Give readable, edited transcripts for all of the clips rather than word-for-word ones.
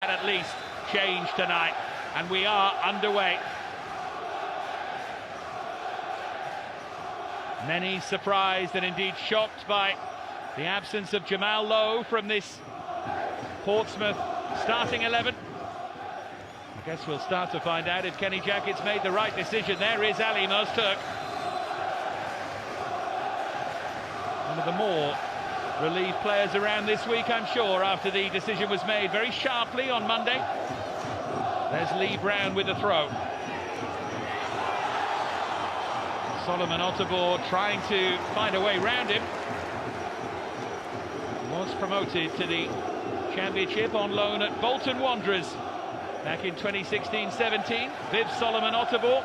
that at least change tonight, and we are underway. Many surprised and indeed shocked by the absence of Jamal Lowe from this Portsmouth starting 11. I guess we'll start to find out if Kenny Jackett's made the right decision. There is Ali Mosturk, one of the more relieved players around this week, I'm sure, after the decision was made very sharply on Monday. There's Lee Brown with the throw. Solomon Otterbourg trying to find a way round him. Was promoted to the Championship on loan at Bolton Wanderers back in 2016-17. Viv Solomon Otterbourg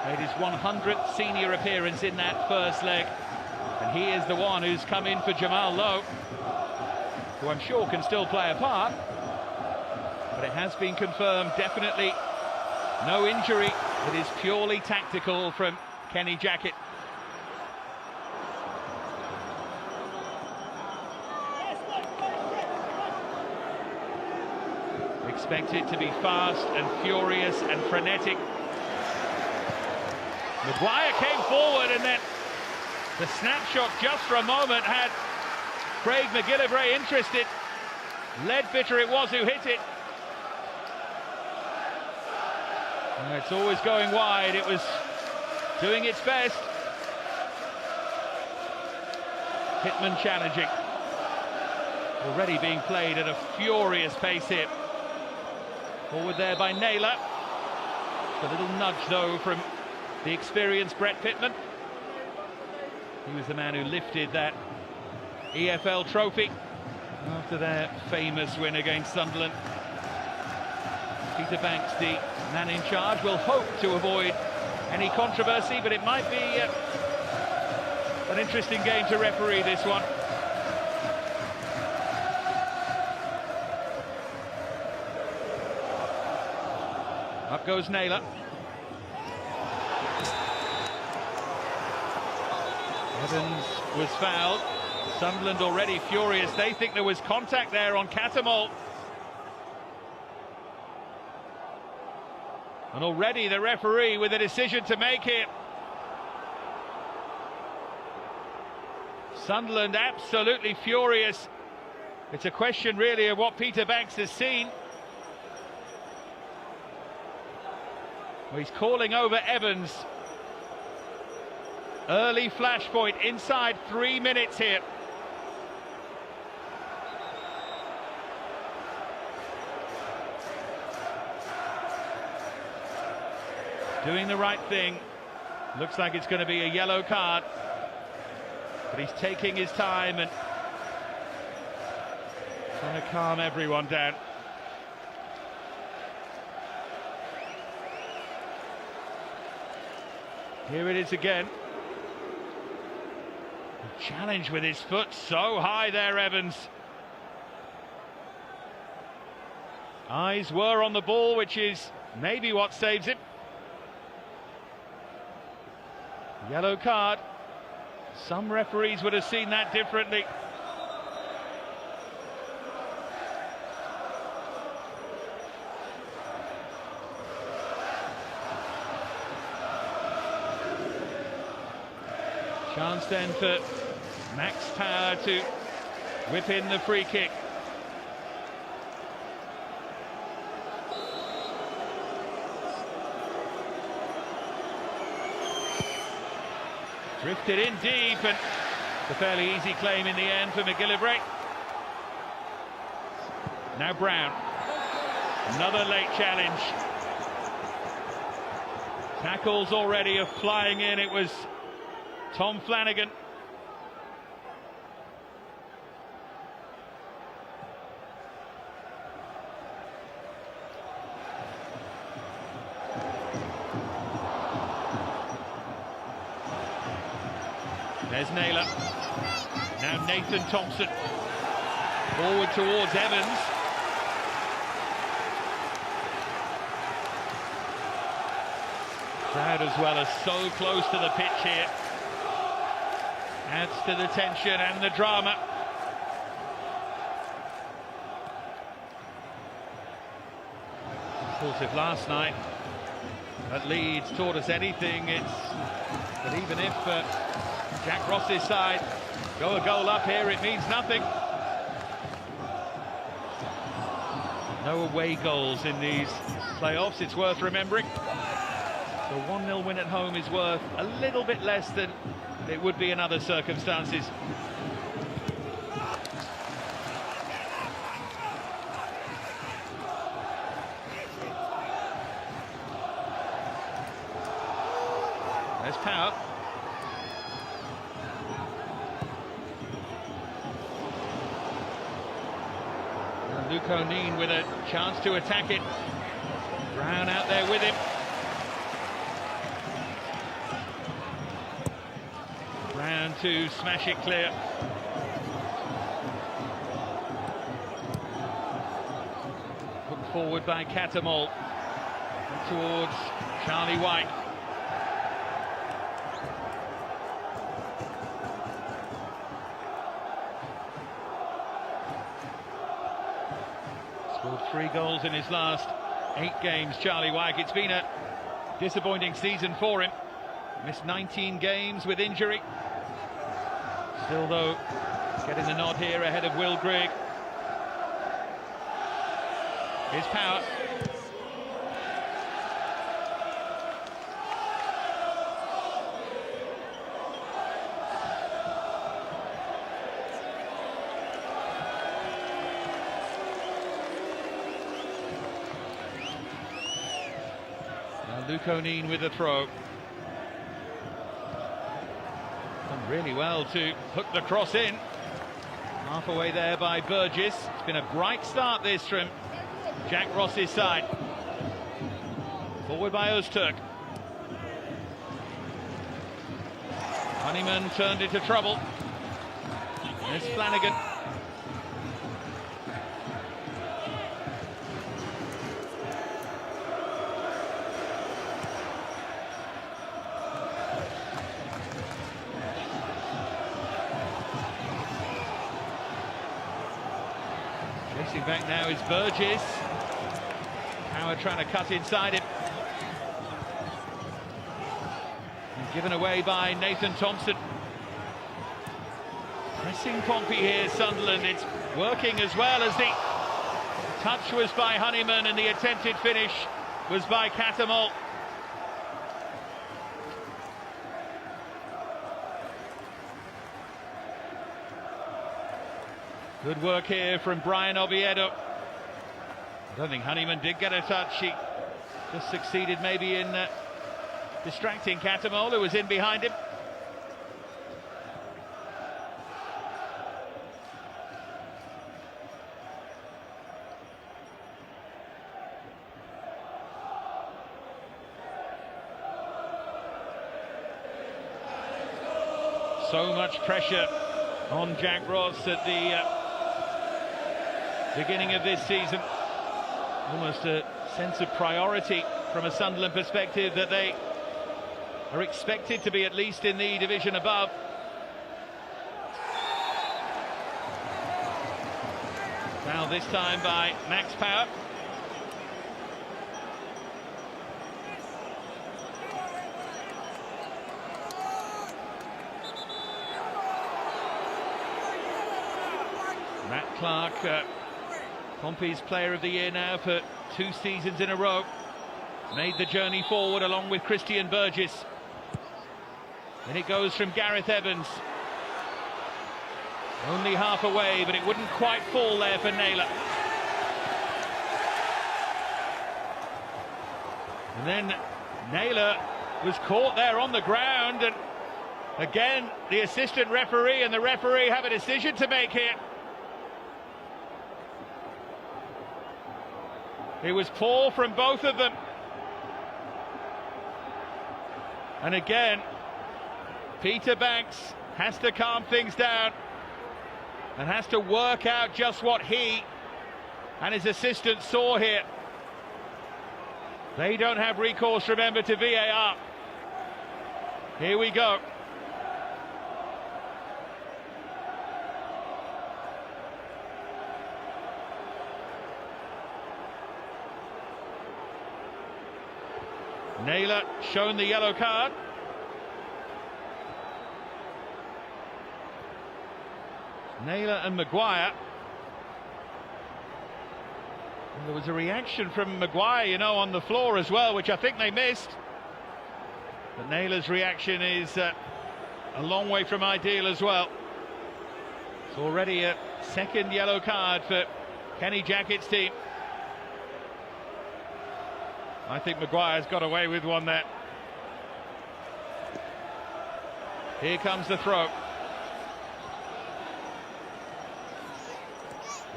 made his 100th senior appearance in that first leg, and he is the one who's come in for Jamal Lowe, who I'm sure can still play a part, but it has been confirmed definitely no injury. It is purely tactical from Kenny Jackett. Expect it to be fast and furious and frenetic. Maguire came forward, and then the snapshot just for a moment had Craig McGillivray interested. Leadbitter it was who hit it. It's always going wide. It was doing its best. Pittman challenging. Already being played at a furious pace here. Forward there by Naylor. A little nudge though from the experienced Brett Pittman. He was the man who lifted that EFL trophy after their famous win against Sunderland. Peter Banks, the man in charge, will hope to avoid any controversy, but it might be an interesting game to referee, this one. Up goes Naylor. Evans was fouled. Sunderland already furious. They think there was contact there on Catamol. And already the referee with a decision to make here. Sunderland absolutely furious. It's a question really of what Peter Banks has seen. Well, he's calling over Evans. Early flashpoint inside 3 minutes here. Doing the right thing. Looks like it's going to be a yellow card, but he's taking his time and trying to calm everyone down. Here it is again. A challenge with his foot so high there, Evans. Eyes were on the ball, which is maybe what saves him. Yellow card. Some referees would have seen that differently. Chance then for Max Power to whip in the free kick. Drifted in deep, and it's a fairly easy claim in the end for McGillivray. Now Brown. Another late challenge. Tackles already are flying in. It was Tom Flanagan. There's Naylor. Now Nathan Thompson. Forward towards Evans. Crowd as well as so close to the pitch here. Adds to the tension and the drama. If last night at Leeds taught us anything, it's that even if Jack Ross's side go a goal up here, it means nothing. No away goals in these playoffs, it's worth remembering. The 1-0 win at home is worth a little bit less than it would be in other circumstances. There's power. And Luke O'Neill with a chance to attack it. Brown out there with him. Brown to smash it clear. Put forward by Catamol towards Charlie White. Scored 3 goals in his last 8 games, Charlie White. It's been a disappointing season for him. Missed 19 games with injury. Still, though, getting the nod here ahead of Will Grigg. His power. Luke O'Neill with a throw. Done really well to hook the cross in. Half away there by Burgess. It's been a bright start this from Jack Ross's side. Forward by Öztürk. Honeyman turned into trouble. There's Flanagan. Chasing back now is Burgess. Power trying to cut inside him. And given away by Nathan Thompson. Pressing Pompey here, Sunderland. It's working as well as the touch was by Honeyman and the attempted finish was by Catamol. Good work here from Brian Oviedo. I don't think Honeyman did get a touch. He just succeeded maybe in distracting Catamol, who was in behind him. So much pressure on Jack Ross at the beginning of this season. Almost a sense of priority from a Sunderland perspective that they are expected to be at least in the division above. Foul this time by Max Power. Matt Clark, Pompey's Player of the Year now for 2 seasons in a row. Made the journey forward along with Christian Burgess. And it goes from Gareth Evans. Only half away, but it wouldn't quite fall there for Naylor. And then Naylor was caught there on the ground, and again the assistant referee and the referee have a decision to make here. It was poor from both of them. And again, Peter Banks has to calm things down and has to work out just what he and his assistant saw here. They don't have recourse, remember, to VAR. Here we go. Naylor shown the yellow card. Naylor and Maguire. And there was a reaction from Maguire, you know, on the floor as well, which I think they missed. But Naylor's reaction is a long way from ideal as well. It's already a second yellow card for Kenny Jackett's team. I think Maguire's got away with one there. Here comes the throw.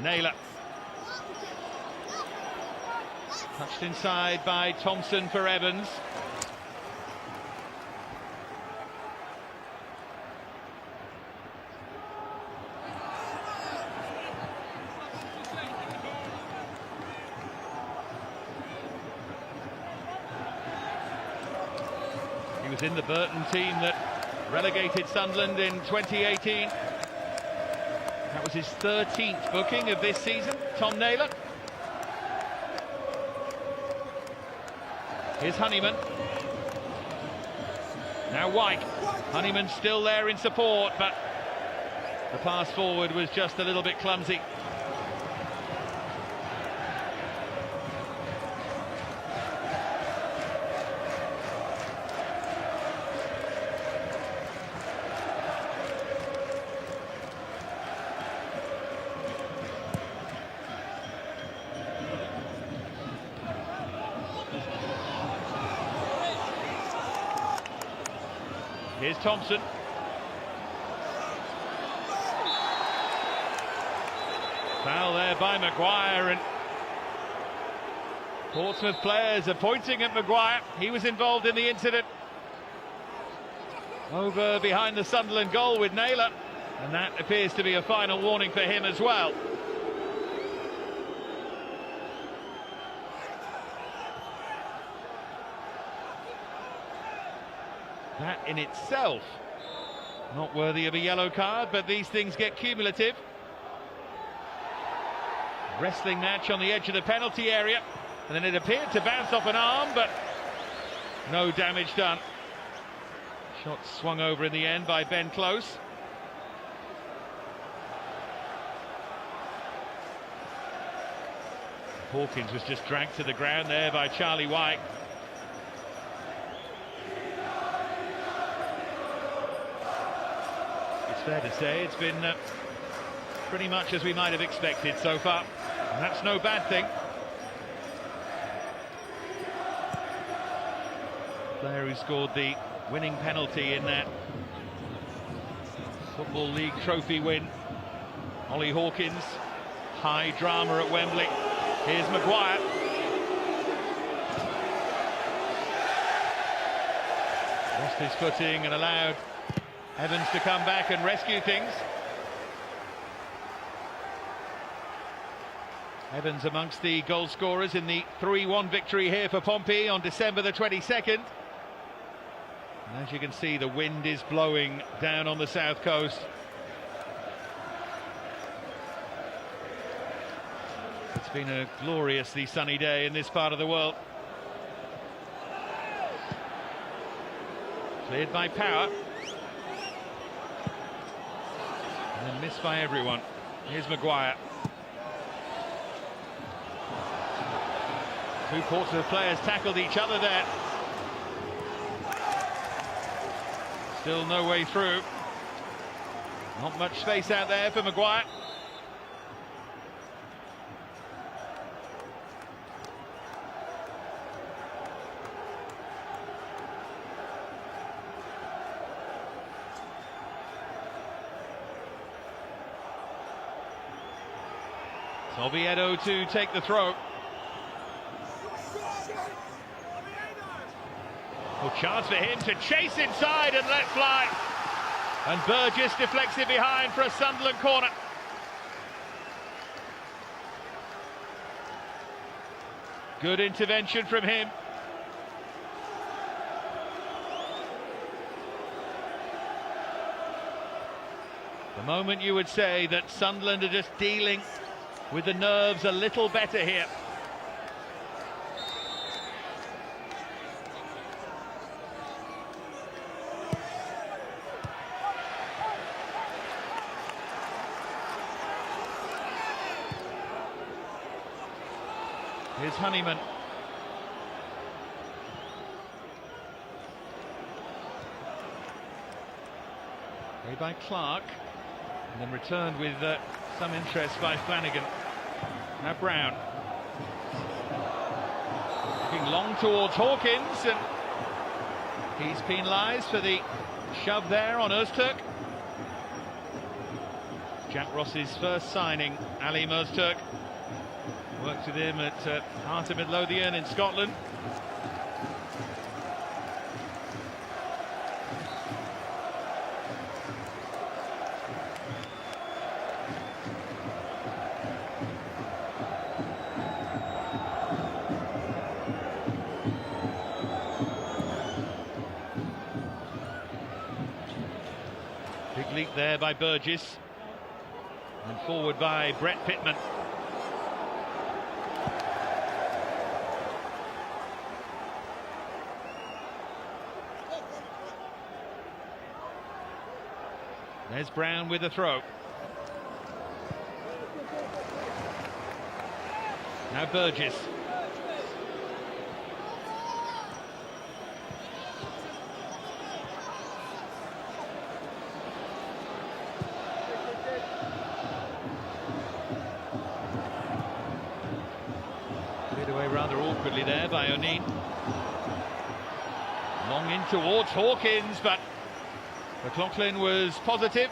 Naylor. Touched inside by Thompson for Evans. He was in the Burton team that relegated Sunderland in 2018. That was his 13th booking of this season, Tom Naylor. Here's Honeyman. Now White. Honeyman still there in support, but the pass forward was just a little bit clumsy. Here's Thompson. Foul there by Maguire, and Portsmouth players are pointing at Maguire. He was involved in the incident over behind the Sunderland goal with Naylor, and that appears to be a final warning for him as well. That in itself not worthy of a yellow card, but these things get cumulative. Wrestling match on the edge of the penalty area, and then it appeared to bounce off an arm, but no damage done. Shot swung over in the end by Ben Close. Hawkins was just dragged to the ground there by Charlie White. Fair to say it's been pretty much as we might have expected so far, and that's no bad thing. Player who scored the winning penalty in that Football League trophy win, Ollie Hawkins. High drama at Wembley. Here's Maguire. Lost his footing and allowed Evans to come back and rescue things. Evans amongst the goal scorers in the 3-1 victory here for Pompey on December the 22nd. And as you can see, the wind is blowing down on the south coast. It's been a gloriously sunny day in this part of the world. Cleared by Power. And then missed by everyone. Here's Maguire. Two Portsmouth players tackled each other there. Still no way through. Not much space out there for Maguire. Oviedo to take the throw. Well, chance for him to chase inside and let fly. And Burgess deflects it behind for a Sunderland corner. Good intervention from him. The moment you would say that Sunderland are just dealing with the nerves a little better here. Here's Honeyman. Played by Clark, and then returned with some interest by Flanagan. Now Brown. Looking long towards Hawkins, and he's penalised for the shove there on Öztürk. Jack Ross's first signing, Ali Öztürk. Worked with him at Heart of Midlothian in Scotland. Big leap there by Burgess, and forward by Brett Pittman. There's Brown with the throw. Now Burgess. Cleared away rather awkwardly there by O'Neill. Long in towards Hawkins, but McLaughlin was positive.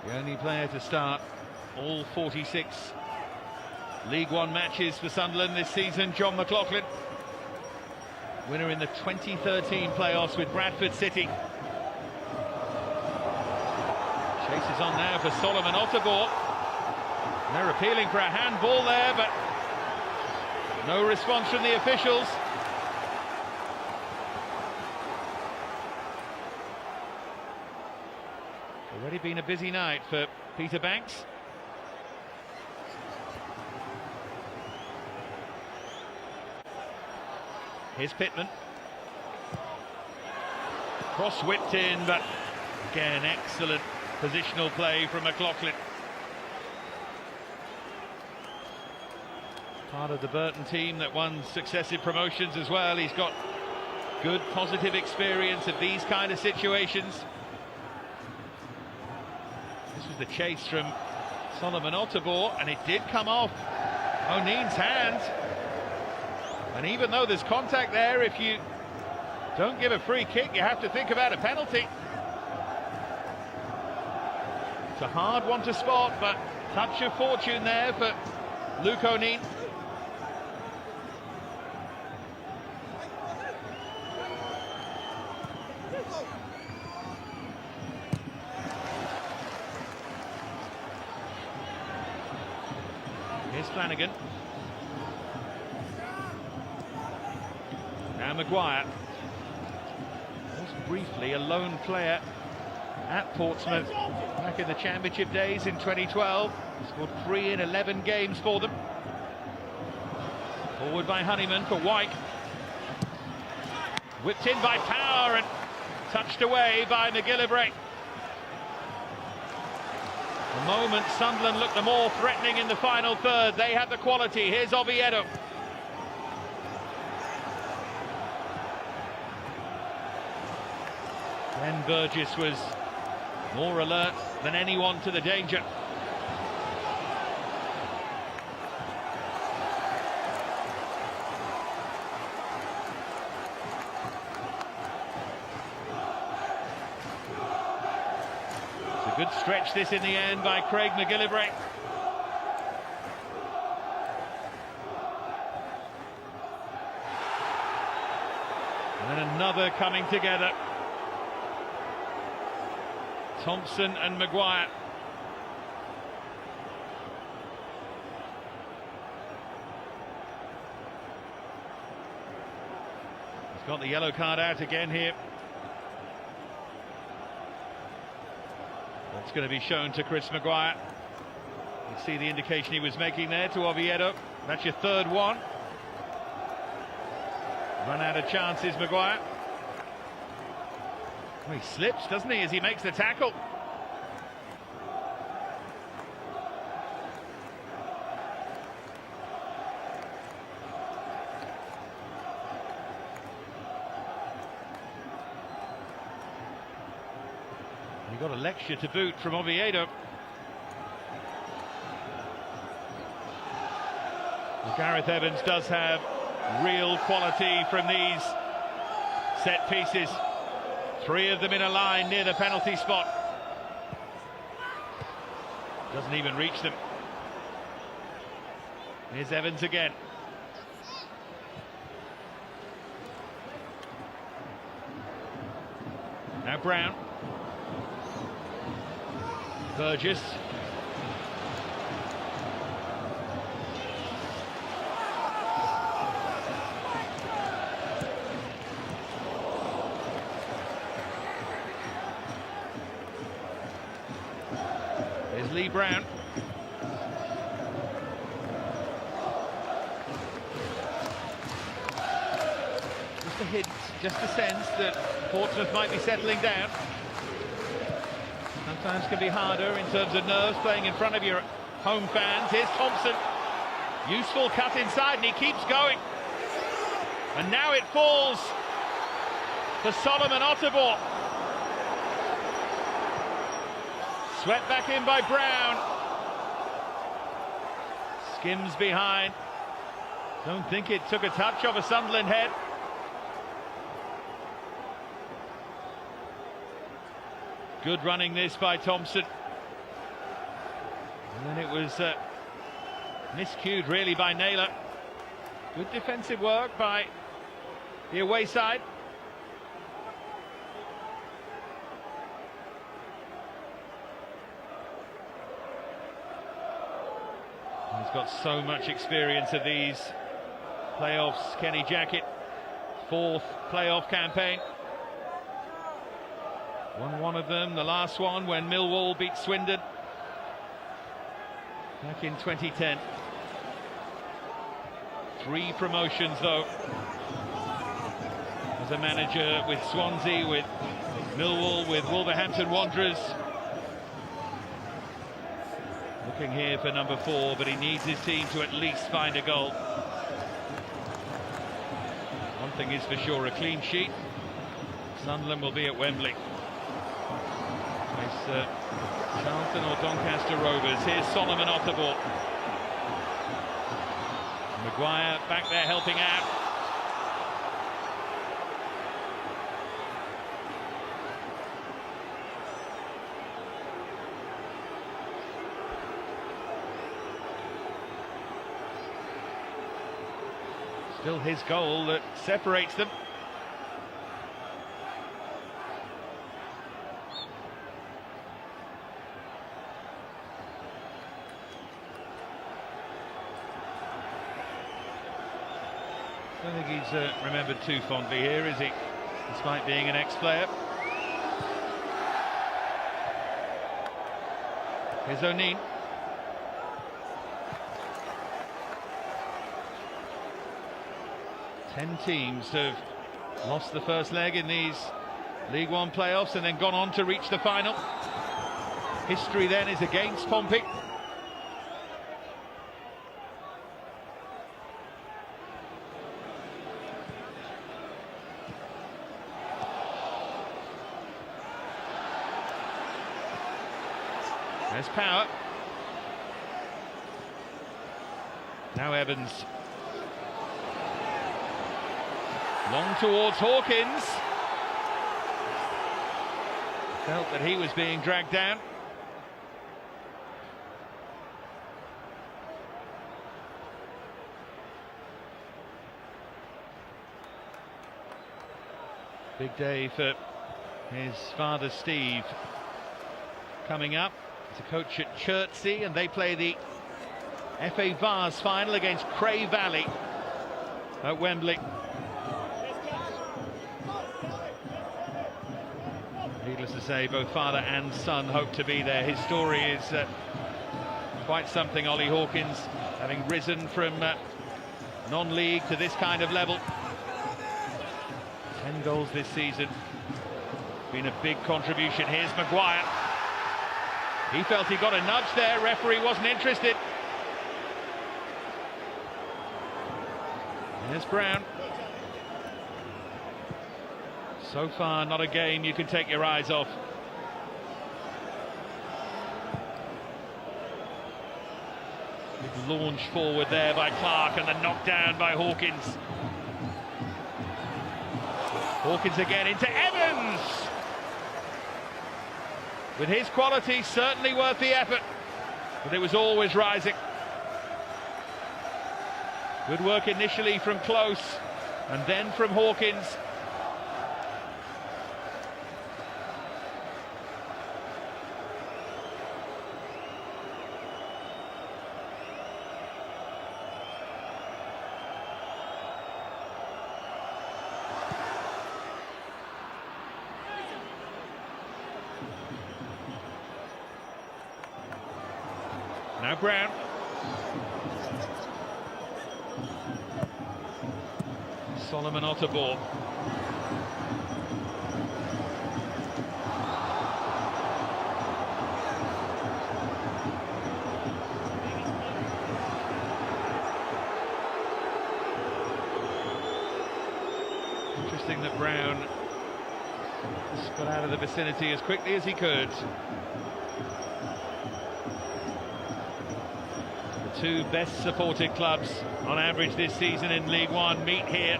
The only player to start all 46 League One matches for Sunderland this season, John McLaughlin. Winner in the 2013 playoffs with Bradford City. Chase is on now for Solomon Otterborg. They're appealing for a handball there, but no response from the officials. Already been a busy night for Peter Banks. Here's Pittman. Cross whipped in, but again, excellent positional play from McLaughlin. Part of the Burton team that won successive promotions as well. He's got good, positive experience of these kind of situations. This was the chase from Solomon Otterborg, and it did come off O'Neill's hand. And even though there's contact there, if you don't give a free kick, you have to think about a penalty. It's a hard one to spot, but touch of fortune there for Luke O'Neill. Here's Flanagan. Now Maguire. Was briefly a lone player at Portsmouth back in the Championship days in 2012. Scored 3 in 11 games for them. Forward by Honeyman for White. Whipped in by Power and touched away by McGillivray. The moment Sunderland looked the more threatening in the final third, they had the quality. Here's Oviedo. Then Burgess was more alert than anyone to the danger. It's a good stretch this in the end by Craig McGillivray. And then another coming together. Thompson and Maguire. He's got the yellow card out again here. That's going to be shown to Chris Maguire. You can see the indication he was making there to Oviedo. That's your third one. Run out of chances, Maguire. Well, he slips, doesn't he, as he makes the tackle. got a lecture to boot from Oviedo. Well, Gareth Evans does have real quality from these set pieces. 3 of them in a line near the penalty spot. Doesn't even reach them. Here's Evans again. Now Brown. Burgess. Here's Lee Brown. Just a hint, just a sense that Portsmouth might be settling down. Sometimes can be harder in terms of nerves playing in front of your home fans. Here's Thompson. Useful cut inside and he keeps going. And now it falls to Solomon Otterborn. Swept back in by Brown. Skims behind. Don't think it took a touch of a Sunderland head. Good running this by Thompson. And then it was miscued really by Naylor. Good defensive work by the away side. He's got so much experience of these playoffs, Kenny Jackett. 4th playoff campaign. Won one of them, the last one when Millwall beat Swindon back in 2010. 3 promotions though as a manager with Swansea, with Millwall, with Wolverhampton Wanderers. Looking here for number 4, but he needs his team to at least find a goal. One thing is for sure, a clean sheet. Sunderland will be at Wembley. Charlton or Doncaster Rovers. Here's Solomon Otterborn. Maguire back there helping out. Still his goal that separates them. I don't think he's remembered too fondly here, is he? Despite being an ex-player. Here's O'Neill. Ten teams have lost the first leg in these League One playoffs and then gone on to reach the final. History then is against Pompey. There's Power. Now Evans. Long towards Hawkins. Felt that he was being dragged down. Big day for his father Steve coming up. He's a coach at Chertsey and they play the FA Vase final against Cray Valley at Wembley. Needless to say, both father and son hope to be there. His story is quite something, Ollie Hawkins, having risen from non-league to this kind of level. 10 goals this season. Been a big contribution. Here's Maguire. He felt he got a nudge there. Referee wasn't interested. Here's Brown. So far, not a game you can take your eyes off. Big launch forward there by Clark, and the knockdown by Hawkins. Hawkins again into Evans. With his quality, certainly worth the effort, but it was always rising. Good work initially from Close, and then from Hawkins. Now Brown. Solomon Otterball. Interesting that Brown just got out of the vicinity as quickly as he could. Two best supported clubs on average this season in League One meet here.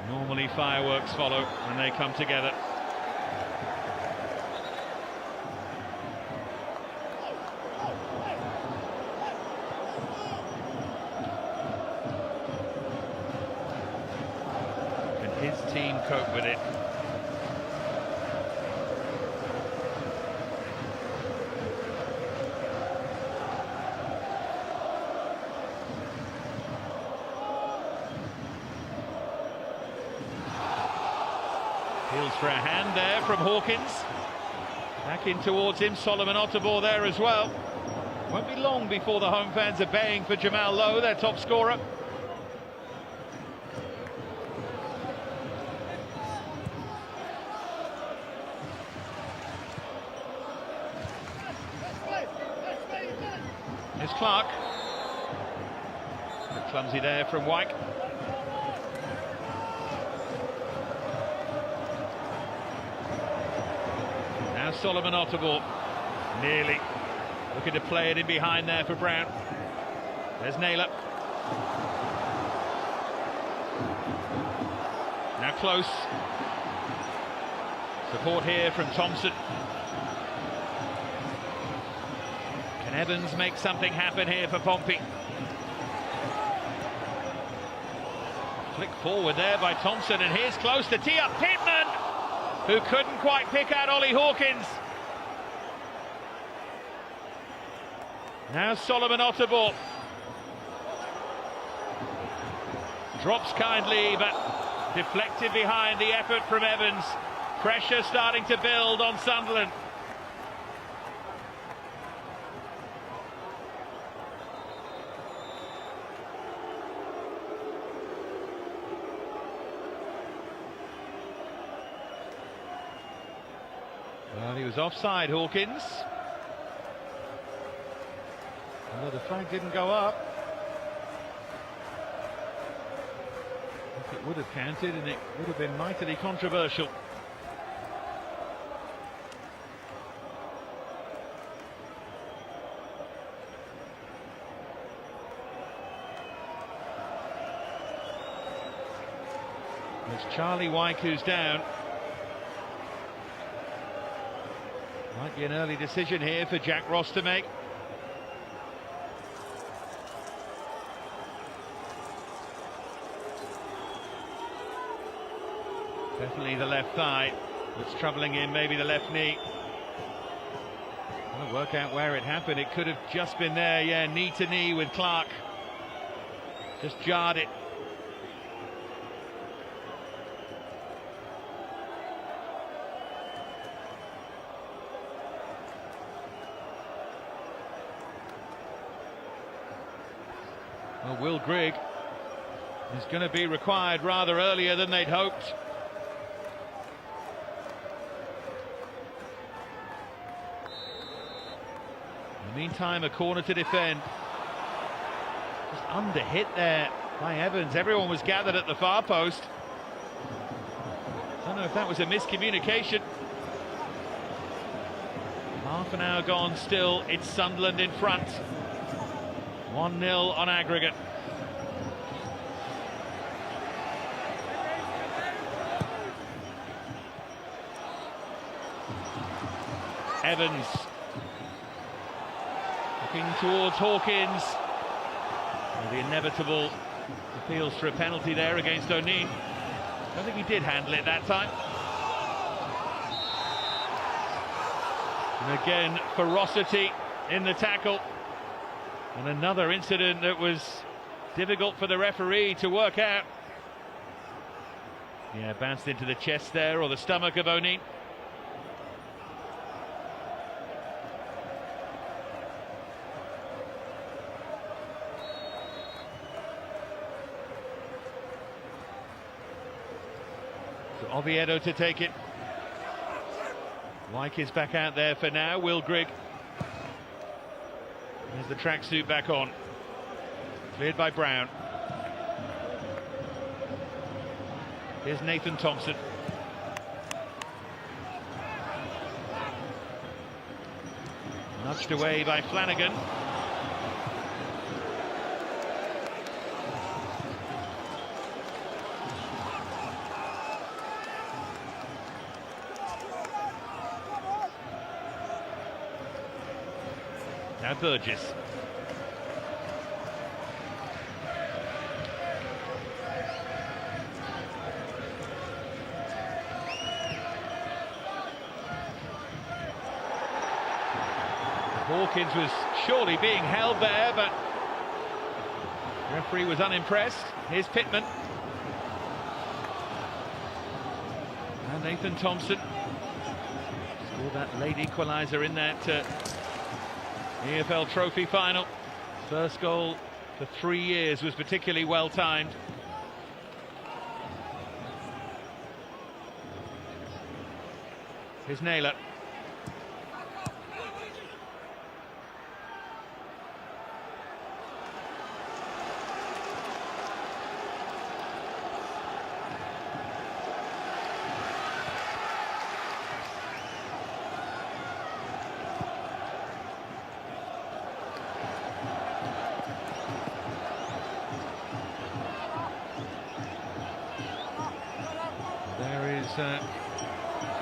Normally fireworks follow when they come together. Can his team cope with it? Feels for a hand there from Hawkins. Back in towards him, Solomon Otterball there as well. Won't be long before the home fans are baying for Jamal Lowe, their top scorer. Here's Clark. Clumsy there from Wyke. Solomon Otterball nearly looking to play it in behind there for Brown. There's Naylor. Now Close. Support here from Thompson. Can Evans make something happen here for Pompey? Flick forward there by Thompson, and here's Close to tee up Pittman, who couldn't quite pick out Ollie Hawkins. Now Solomon Otterball. Drops kindly, but deflected behind the effort from Evans. Pressure starting to build on Sunderland. Well, he was offside, Hawkins. Although the flag didn't go up. I think it would have counted, and it would have been mightily controversial. It's Charlie Wyke who's down. Might be an early decision here for Jack Ross to make. Definitely the left thigh that's troubling him, maybe the left knee. I'll work out where it happened. It could have just been there, yeah, knee to knee with Clark. Just jarred it. Well, Will Grigg is going to be required rather earlier than they'd hoped. In the meantime, a corner to defend. Just under hit there by Evans. Everyone was gathered at the far post. I don't know if that was a miscommunication. Half an hour gone still, it's Sunderland in front. 1-0 on aggregate. Evans looking towards Hawkins. The inevitable appeals for a penalty there against O'Neill. I don't think he did handle it that time. And again, ferocity in the tackle. And another incident that was difficult for the referee to work out. Yeah, bounced into the chest there, or the stomach of O'Neill. So Oviedo to take it. Wyke is back out there for now. Will Grigg. There's the tracksuit back on. Cleared by Brown. Here's Nathan Thompson. Nudged away by Flanagan. Now Burgess. Hawkins was surely being held there, but the referee was unimpressed. Here's Pittman. And Nathan Thompson scored that late equaliser in that EFL Trophy final. First goal for 3 years was particularly well timed. Here's Naylor.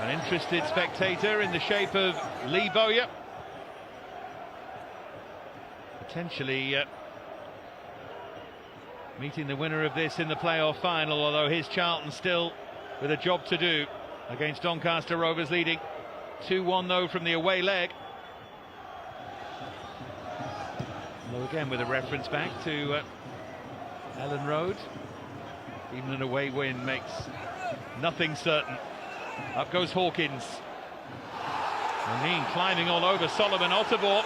An interested spectator in the shape of Lee Bowyer, potentially meeting the winner of this in the playoff final, although his Charlton still with a job to do against Doncaster Rovers, leading 2-1 though from the away leg. Though again with a reference back to Ellen Road, even an away win makes nothing certain. Up goes Hawkins. O'Neill climbing all over Solomon Otterborn.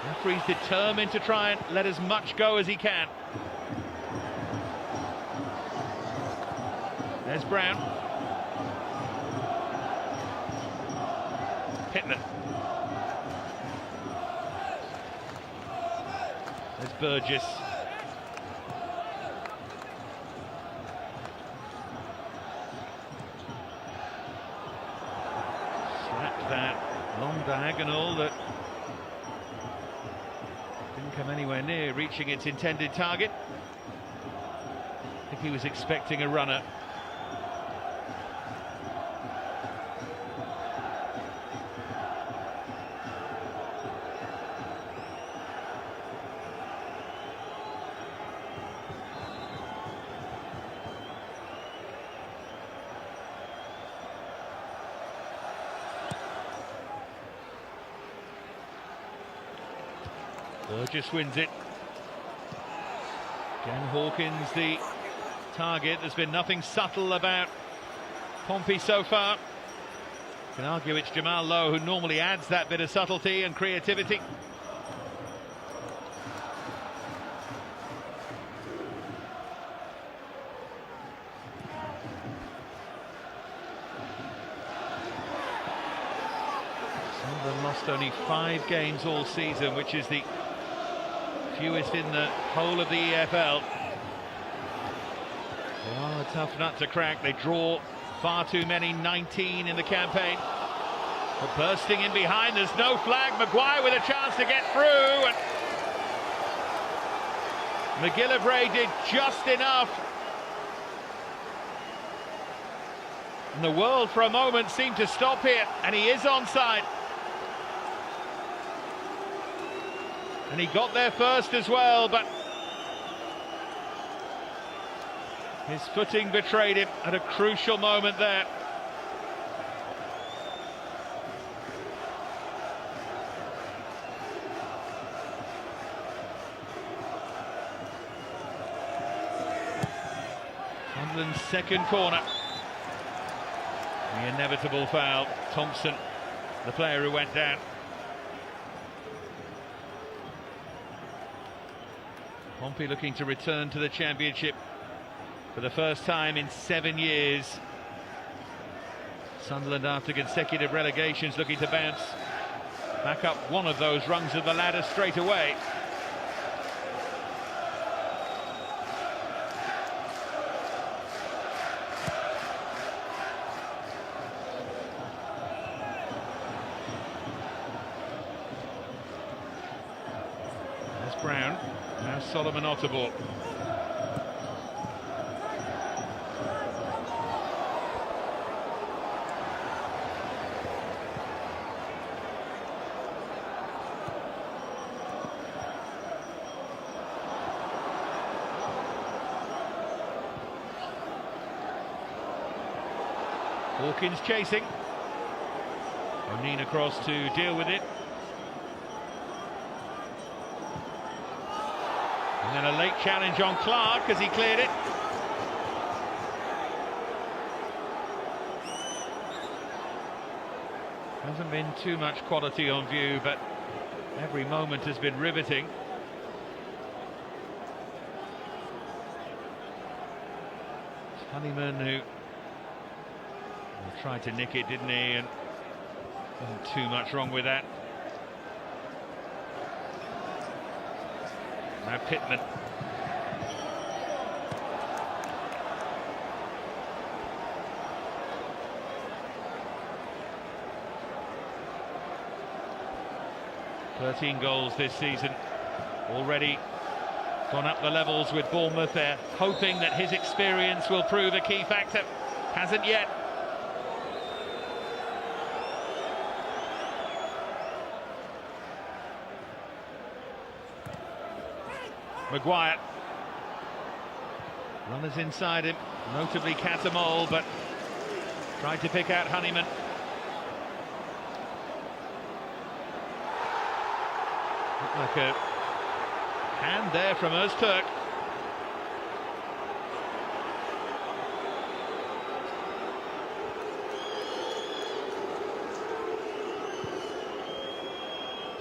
Referee's determined to try and let as much go as he can. There's Brown. Pittman. There's Burgess. That long diagonal that didn't come anywhere near reaching its intended target. I think he was expecting a runner. Burgess wins it. Again, Hawkins the target. There's been nothing subtle about Pompey so far. You can argue it's Jamal Lowe who normally adds that bit of subtlety and creativity. Sunderland lost only 5 games all season, which is the fewest in the whole of the EFL. They are a tough nut to crack. They draw far too many, 19 in the campaign. But bursting in behind, there's no flag. Maguire with a chance to get through. And McGillivray did just enough. And the world for a moment seemed to stop here, and he is onside. And he got there first as well, but his footing betrayed him at a crucial moment there. Sunderland's second corner. The inevitable foul. Thompson, the player who went down. Pompey looking to return to the Championship for the first time in 7 years. Sunderland, after consecutive relegations, looking to bounce back up one of those rungs of the ladder straight away. There's Brown, now Solomon Otterborg. Hawkins chasing. O'Neill across to deal with it. And then a late challenge on Clark as he cleared it. Hasn't been too much quality on view, but every moment has been riveting. It's Honeyman who tried to nick it, didn't he? And wasn't too much wrong with that. Now Pittman. "13 goals this season, already gone up the levels with Bournemouth. They're hoping that his experience will prove a key factor. Hasn't yet. Maguire. Runners inside him, notably Catamol, but tried to pick out Honeyman. Looked like a hand there from Öztürk.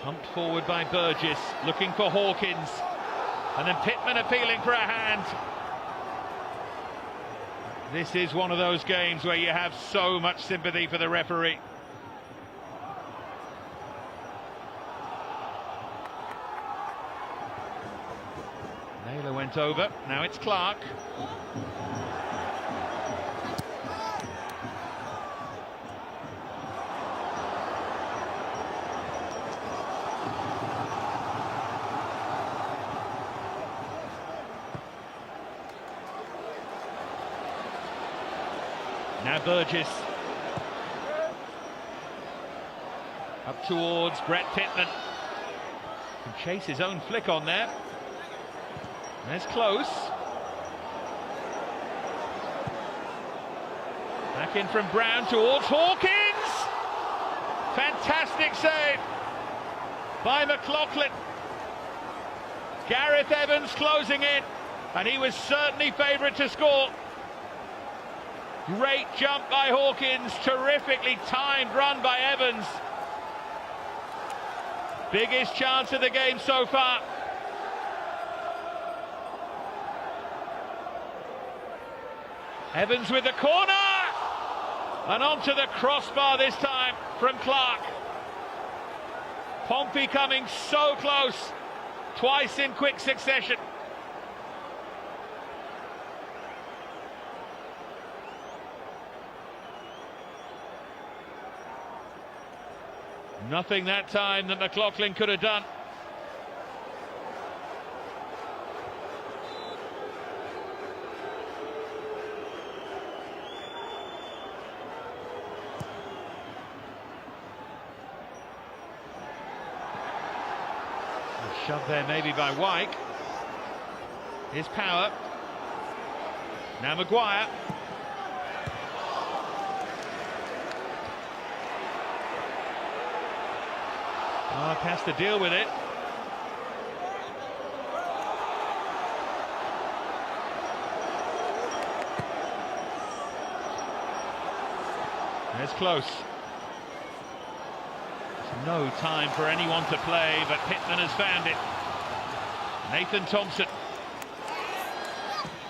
Pumped forward by Burgess, looking for Hawkins. And then Pittman appealing for a hand. This is one of those games where you have so much sympathy for the referee. Naylor went over, now it's Clark. Now Burgess. Up towards Brett Pittman. Can chase his own flick on there. There's close. Back in from Brown towards Hawkins. Fantastic save by McLaughlin. Gareth Evans closing in, and he was certainly favourite to score. Great jump by Hawkins, terrifically timed run by Evans. Biggest chance of the game so far. Evans with the corner! And onto the crossbar this time from Clark. Pompey coming so close, twice in quick succession. Nothing that time that McLaughlin could have done. Shoved there maybe by Wyke. Here's Power. Now Maguire. Mark has to deal with it. There's close. No time for anyone to play, but Pittman has found it. Nathan Thompson.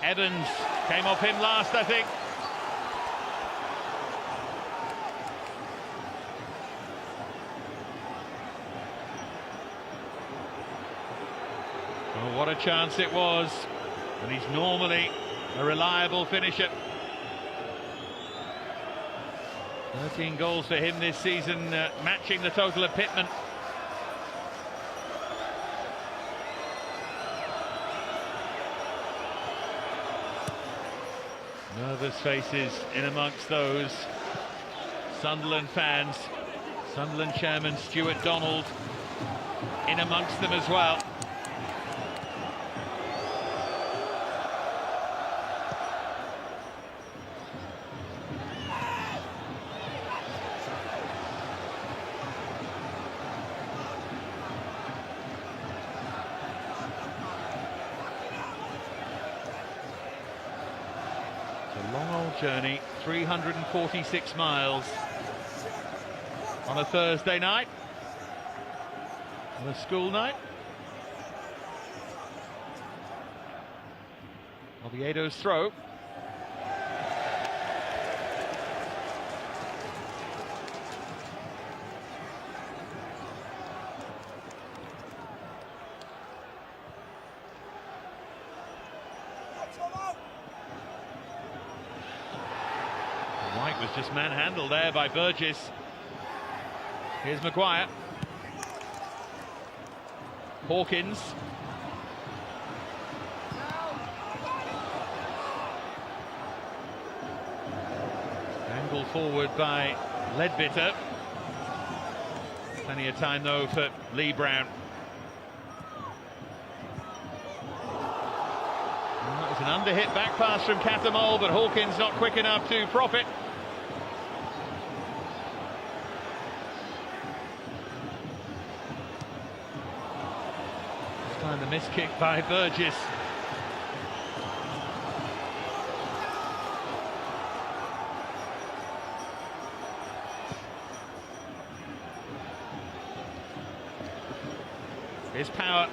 Evans came off him last, I think. Oh, what a chance it was. And he's normally a reliable finisher. 13 goals for him this season, matching the total of Pittman. Nervous faces in amongst those Sunderland fans. Sunderland chairman Stuart Donald in amongst them as well. Journey, 346 miles on a Thursday night, on a school night. Oviedo's throw. White was just manhandled there by Burgess. Here's Maguire. Hawkins. Angled forward by Ledbetter. Plenty of time though for Lee Brown. That was an under-hit back pass from Catamol, but Hawkins not quick enough to profit. This time the miss kick by Burgess. Here's Power,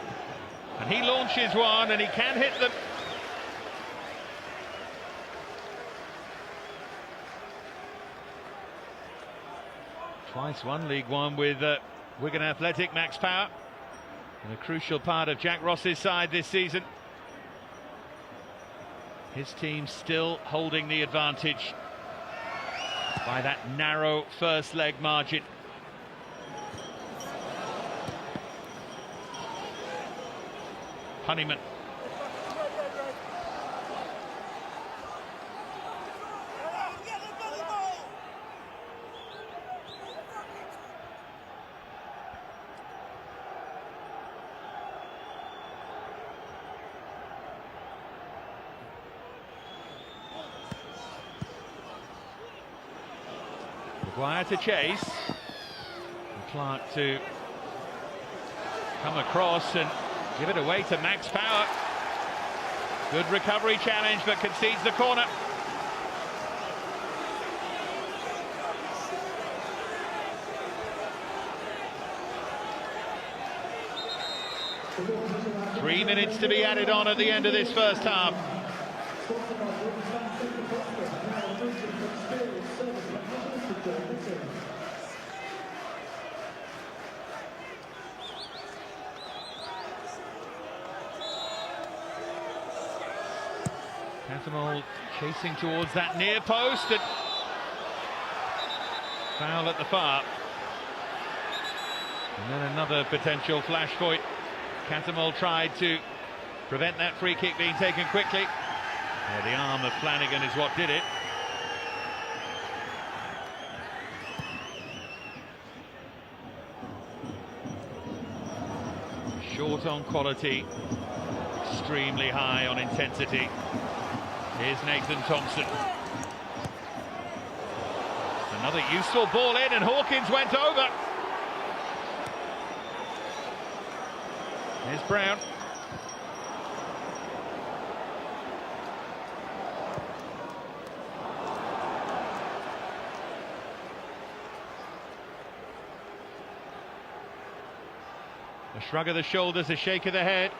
and he launches one, and he can hit them. Twice won League One with Wigan Athletic, Max Power, and a crucial part of Jack Ross's side this season. His team still holding the advantage by that narrow first leg margin. Honeyman. Maguire to chase, and Clark to come across and give it away to Max Power. Good recovery challenge, but concedes the corner. Three minutes to be added on at the end of this first half. Catamol chasing towards that near post, and foul at the far. And then another potential flash point. Catamol tried to prevent that free kick being taken quickly. Yeah, the arm of Flanagan is what did it. Short on quality, extremely high on intensity. Here's Nathan Thompson. Another useful ball in, and Hawkins went over. Here's Brown. A shrug of the shoulders, a shake of the head.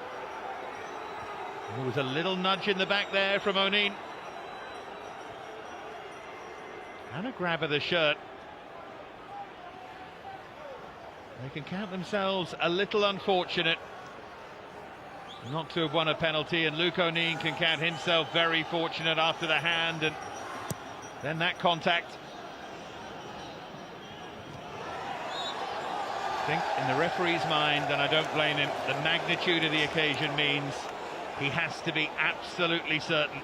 There was a little nudge in the back there from O'Neill. And a grab of the shirt. They can count themselves a little unfortunate not to have won a penalty, and Luke O'Neill can count himself very fortunate after the hand and then that contact. I think in the referee's mind, and I don't blame him, the magnitude of the occasion means he has to be absolutely certain.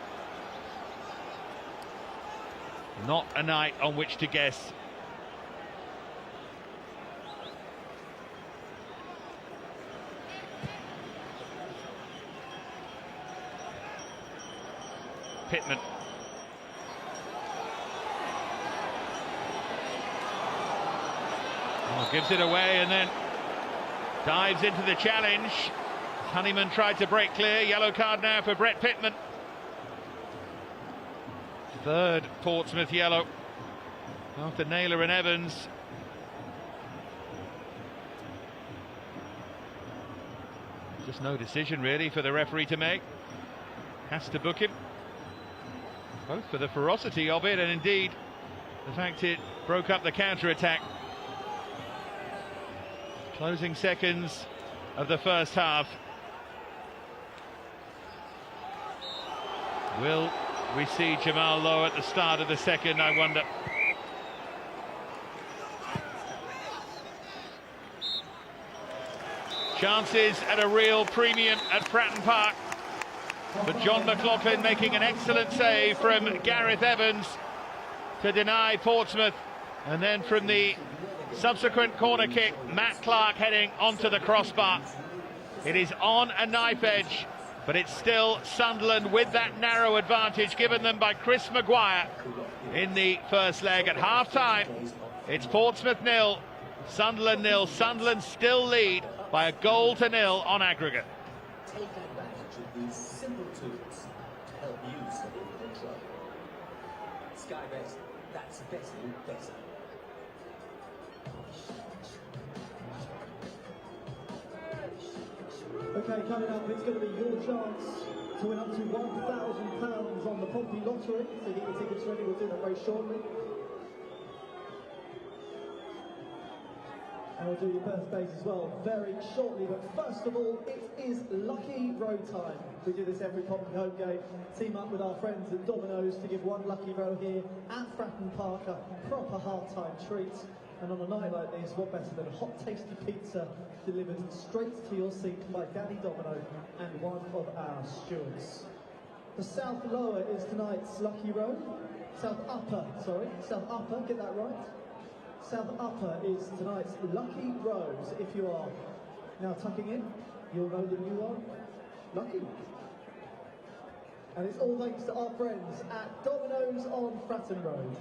Not a night on which to guess. Pittman. Oh, gives it away and then dives into the challenge. Honeyman tried to break clear. Yellow card now for Brett Pittman. Third Portsmouth yellow after Naylor and Evans. Just no decision really for the referee to make. Has to book him, both for the ferocity of it and indeed the fact it broke up the counter-attack. Closing seconds of the first half. Will we see Jamal Lowe at the start of the second, I wonder? Chances at a real premium at Fratton Park. But John McLaughlin making an excellent save from Gareth Evans to deny Portsmouth. And then from the subsequent corner kick, Matt Clark heading onto the crossbar. It is on a knife edge, but it's still Sunderland with that narrow advantage given them by Chris Maguire in the first leg. At half-time, it's Portsmouth 0, Sunderland 0. Sunderland still lead by a goal to nil on aggregate. Take advantage of these simple tools to help you stay in control. Sky Bet, that's betting better. Okay, coming up, it's going to be your chance to win up to £1,000 on the Pompey Lottery. So get your tickets ready, we'll do that very shortly. And we'll do your first base as well very shortly. But first of all, it is Lucky Row time. We do this every Pompey home game. Team up with our friends at Domino's to give one lucky row here at Fratton Park, a proper half-time treat. And on a night like this, what better than a hot, tasty pizza delivered straight to your seat by Danny Domino and one of our stewards. The South Lower is tonight's lucky row. South Upper, get that right. South Upper is tonight's lucky rows. If you are now tucking in, you'll know that you are lucky. And it's all thanks to our friends at Domino's on Fratton Road.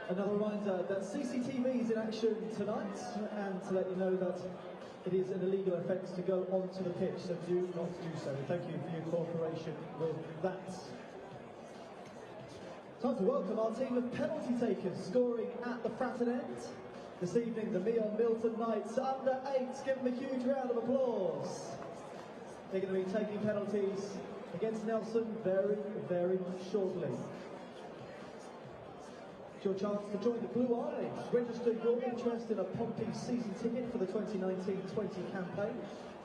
Another reminder that CCTV is in action tonight, and to let you know that it is an illegal offence to go onto the pitch, so do not do so. Thank you for your cooperation with that. Time to welcome our team of penalty takers scoring at the Fratton end. This evening, the Meon Milton Knights under 8. Give them a huge round of applause. They're going to be taking penalties against Nelson very, very shortly. It's your chance to join the Blue Army. Register your interest in a Pompey season ticket for the 2019-20 campaign,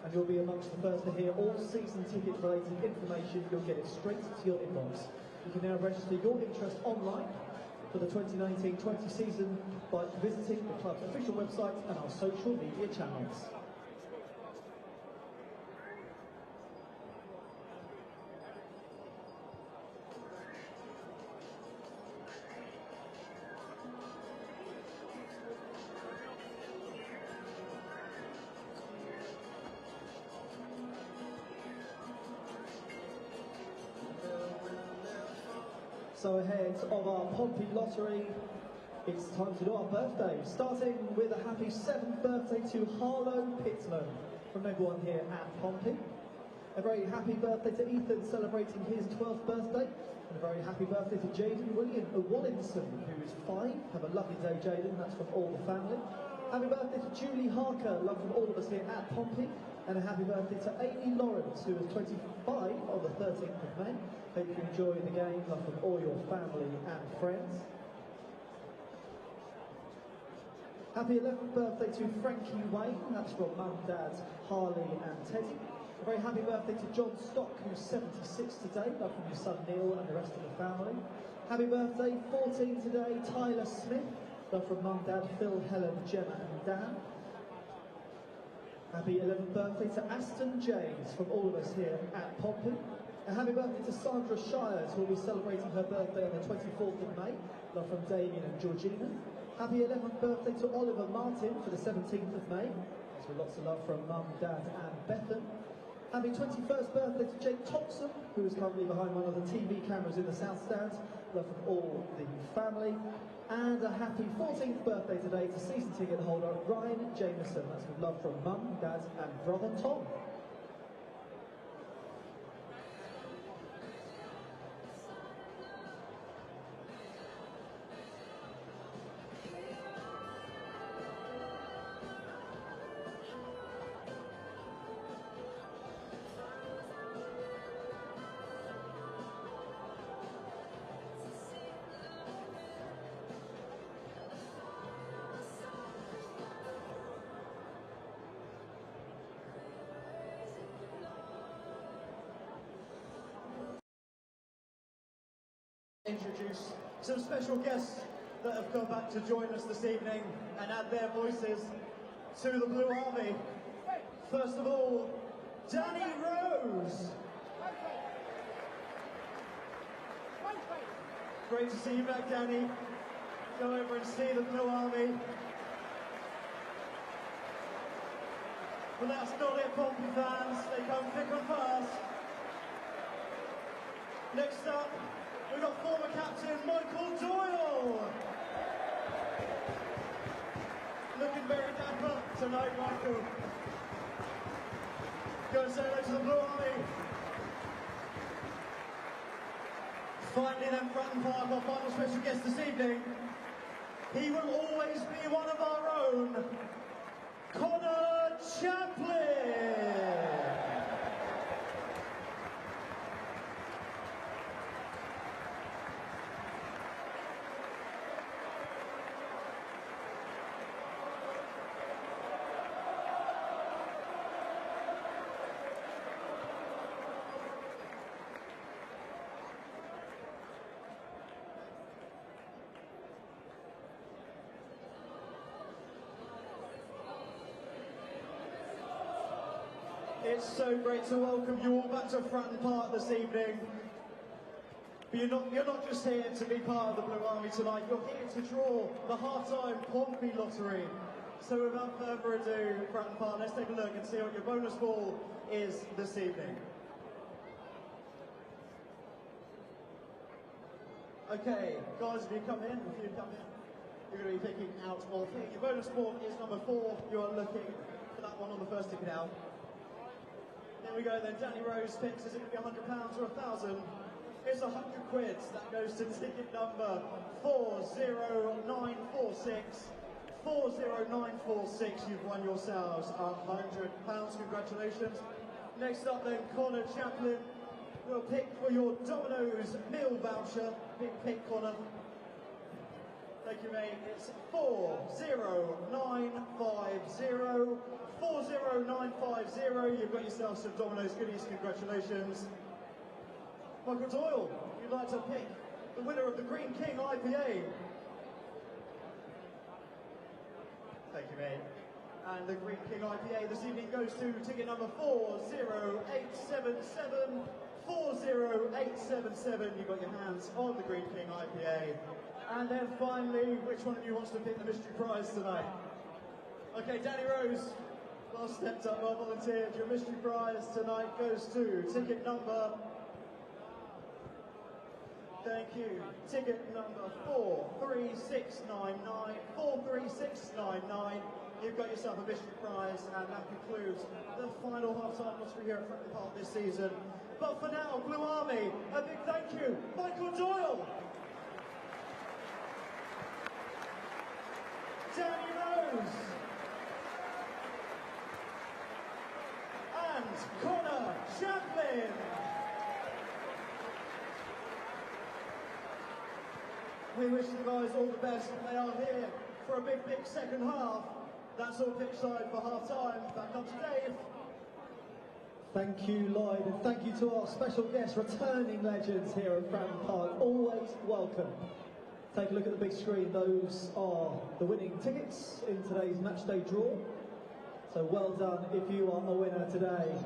and you'll be amongst the first to hear all season ticket related information. You'll get it straight to your inbox. You can now register your interest online for the 2019-20 season by visiting the club's official website and our social media channels. So ahead of our Pompey lottery, it's time to do our birthdays, starting with a happy 7th birthday to Harlow Pittman from everyone here at Pompey. A very happy birthday to Ethan, celebrating his 12th birthday. And a very happy birthday to Jaden William Wallinson, who is 5. Have a lovely day, Jaden. That's from all the family. Happy birthday to Julie Harker, love from all of us here at Pompey. And a happy birthday to Amy Lawrence, who is 25 on the 13th of May. Hope you enjoy the game, love from all your family and friends. Happy 11th birthday to Frankie Wayne, that's from Mum, Dad, Harley and Teddy. A very happy birthday to John Stock, who's 76 today, love from your son Neil and the rest of the family. Happy birthday, 14 today, Tyler Smith, love from Mum, Dad, Phil, Helen, Gemma and Dan. Happy 11th birthday to Aston James from all of us here at Pompey. A happy birthday to Sandra Shires, who will be celebrating her birthday on the 24th of May. Love from Damien and Georgina. Happy 11th birthday to Oliver Martin for the 17th of May. That's with lots of love from Mum, Dad and Bethan. Happy 21st birthday to Jake Thompson, who is currently behind one of the TV cameras in the South Stands. Love from all the family. And a happy 14th birthday today to season ticket holder Ryan Jameson. That's with love from Mum, Dad and brother Tom. Introduce some special guests that have come back to join us this evening and add their voices to the Blue Army. First of all, Danny Rose. Great to see you back, Danny. Go over and see the Blue Army. But that's not it, Pompey fans. They come thick and fast. Next up, we've got former captain Michael Doyle. Looking very dapper tonight, Michael. Go and say hello to the Blue Army. Finally then, Fratton Park, our final special guest this evening. He will always be one of our own, Connor Chaplin. It's so great to welcome you all back to Fratton Park this evening. But you're not just here to be part of the Blue Army tonight, you're here to draw the half-time Pompey lottery. So without further ado, Fratton Park, let's take a look and see what your bonus ball is this evening. Okay, guys, if you come in, you're going to be picking out of here. Your bonus ball is number 4. You are looking for that one on the first ticket out. There we go then, Danny Rose picks, is it going to be £100 or 1,000? It's 100 quid, that goes to ticket number 40946. 40946, you've won yourselves £100, congratulations. Next up then, Connor Chaplin, Your pick for your Domino's meal voucher. Big pick, Connor. Thank you, mate. It's 40950. 40950. You've got yourself some Domino's goodies. Congratulations. Michael Doyle, you'd like to pick the winner of the Green King IPA. Thank you, mate. And the Green King IPA this evening goes to ticket number 40877. 40877. You've got your hands on the Green King IPA. And then finally, which one of you wants to pick the mystery prize tonight? Okay, Danny Rose, well stepped up, well volunteered. Your mystery prize tonight goes to ticket number... Thank you. Ticket number 43699. 43699. You've got yourself a mystery prize, and that concludes the final half-time lottery here at Friendly Park this season. But for now, Blue Army, a big thank you, Michael Doyle, Danny Rose, and Connor Chaplin. We wish the guys all the best. They are here for a big second half. That's all pitch side for half time. Back up to Dave. Thank you, Lloyd, and thank you to our special guests, returning legends here at Fratton Park. Always welcome. Take a look at the big screen. Those are the winning tickets in today's matchday draw. So well done if you are a winner today.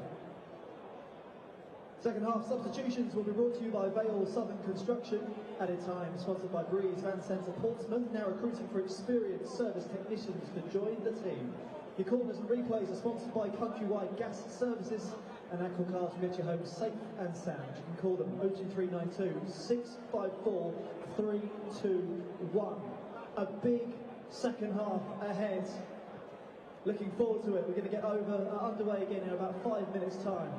Second half substitutions will be brought to you by Vale Southern Construction. Added time sponsored by Breeze Van Centre Portsmouth, now recruiting for experienced service technicians to join the team. Your corners and replays are sponsored by Countrywide Gas Services, and Aquacars will get you home safe and sound. You can call them 02392 654 321. A big second half ahead. Looking forward to it. We're going to get underway again in about 5 minutes' time.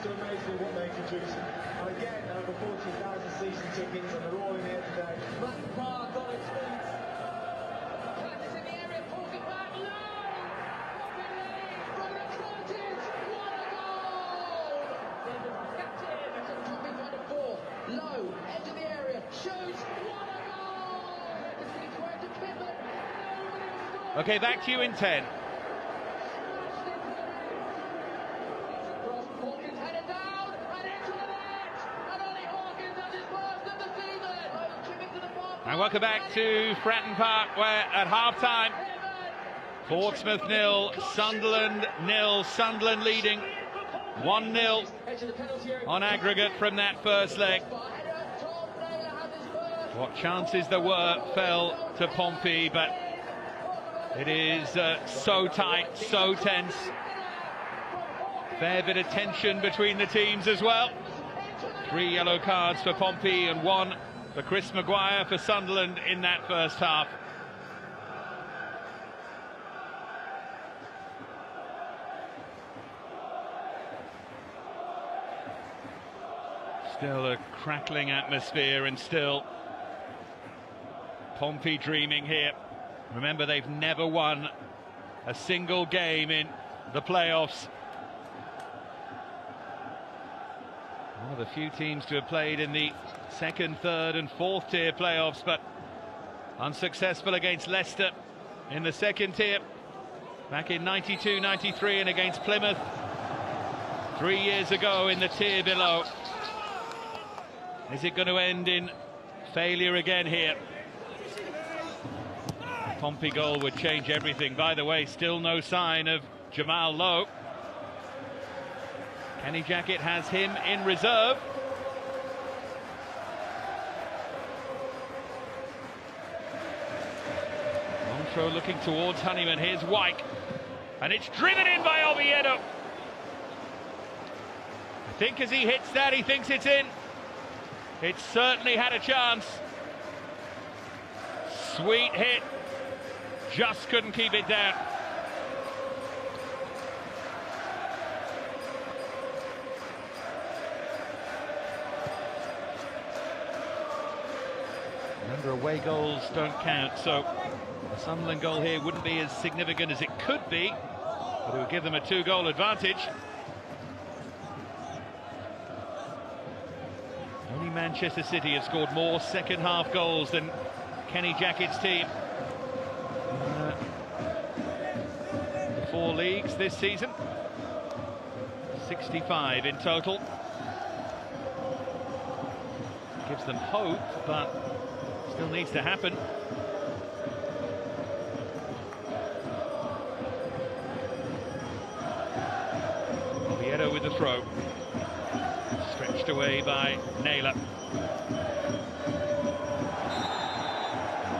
to amaze me what they produce. And again, over 40,000 season tickets, and they're all in here today. Fratton Park on its feet. Is in the area, pulls it back low. From the frontage, what a goal! Captain, it's a topping kind of ball. Low, edge of the area, shoots, what a goal! It's been squared to Pittman. Okay, back to you in 10. Hawkins headed down and into the net. And Ollie Hawkins has his first of the season. Chipping to the far And welcome back to Fratton Park, where at half-time, Portsmouth 0, Sunderland 0. Sunderland leading 1-0 on aggregate from that first leg. What chances there were fell to Pompey, but it is so tight, so tense. Fair bit of tension between the teams as well. 3 yellow cards for Pompey and 1 for Chris Maguire for Sunderland in that first half. Still a crackling atmosphere, and still Pompey dreaming here. Remember, they've never won a single game in the playoffs. One of the few teams to have played in the second, third and fourth tier playoffs, but unsuccessful against Leicester in the second tier back in 92-93, and against Plymouth 3 years ago in the tier below. Is it going to end in failure again here? Pompey goal would change everything. By the way, still no sign of Jamal Lowe. Kenny Jackett has him in reserve. Long throw looking towards Honeyman. Here's Wyke, and it's driven in by Oviedo. I think as he hits that, he thinks it's in. It certainly had a chance. Sweet hit. Just couldn't keep it down. Remember, away goals don't count, so the Sunderland goal here wouldn't be as significant as it could be, but it would give them a 2-goal advantage. Only Manchester City have scored more second-half goals than Kenny Jackett's team. The 4 leagues this season, 65 in total. Gives them hope, but still needs to happen. Oviedo with the throw. Stretched away by Naylor.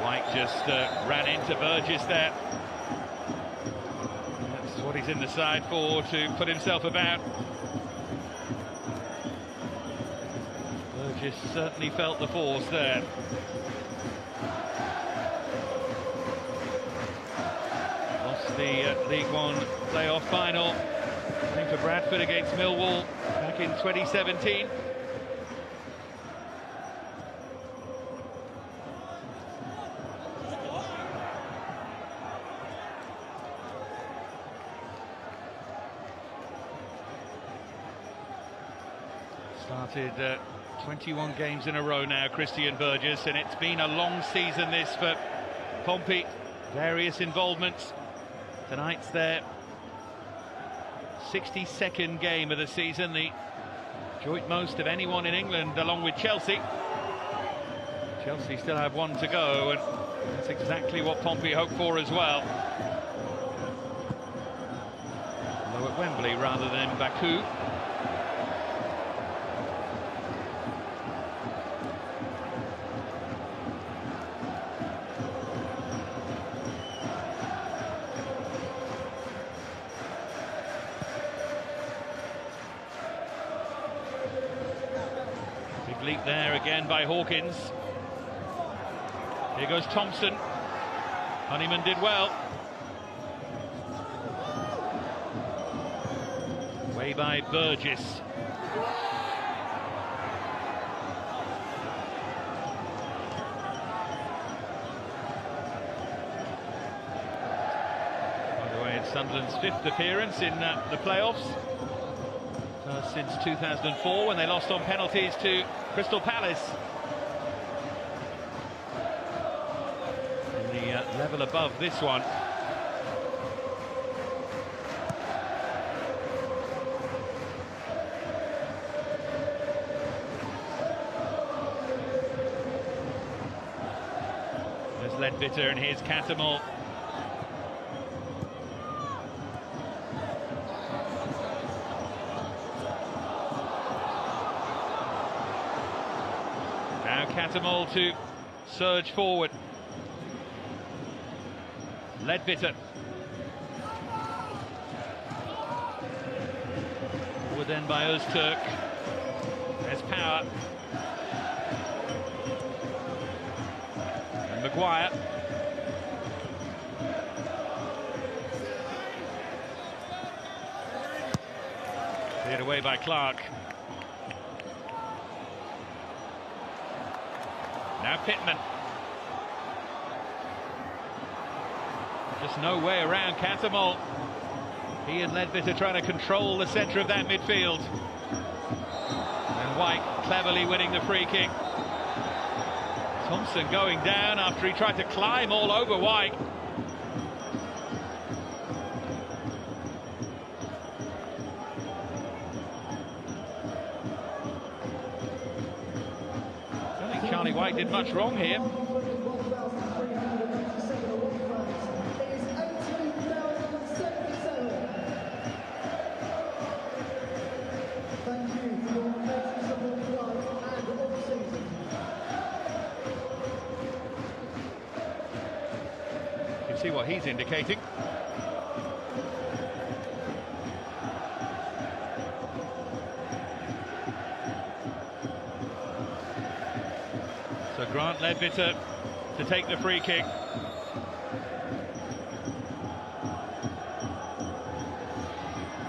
White just ran into Burgess there. That's what he's in the side for, to put himself about. Burgess certainly felt the force there. Lost the League One playoff final, playing for Bradford against Millwall back in 2017. Started 21 games in a row now, Christian Burgess, and it's been a long season this for Pompey. Various involvements. Tonight's their 62nd game of the season, the joint most of anyone in England, along with Chelsea. Chelsea still have 1 to go, and that's exactly what Pompey hope for as well. Although at Wembley rather than Baku. Leap there again by Hawkins. Here goes Thompson. Honeyman did well. Way by Burgess. By the way, it's Sunderland's 5th appearance in the playoffs since 2004, when they lost on penalties to Crystal Palace. In the level above this one. There's Ledbetter and here's Catamol. Now Catamol to surge forward. Ledbetter. Forward then by Öztürk. There's power. And Maguire. Cleared away by Clark. Now Pittman. Just no way around Catamol. He and Ledbetter trying to control the centre of that midfield. And White cleverly winning the free kick. Thompson going down after he tried to climb all over White. I don't think Charlie White did much wrong here. See what he's indicating. So Grant Ledbetter to take the free kick.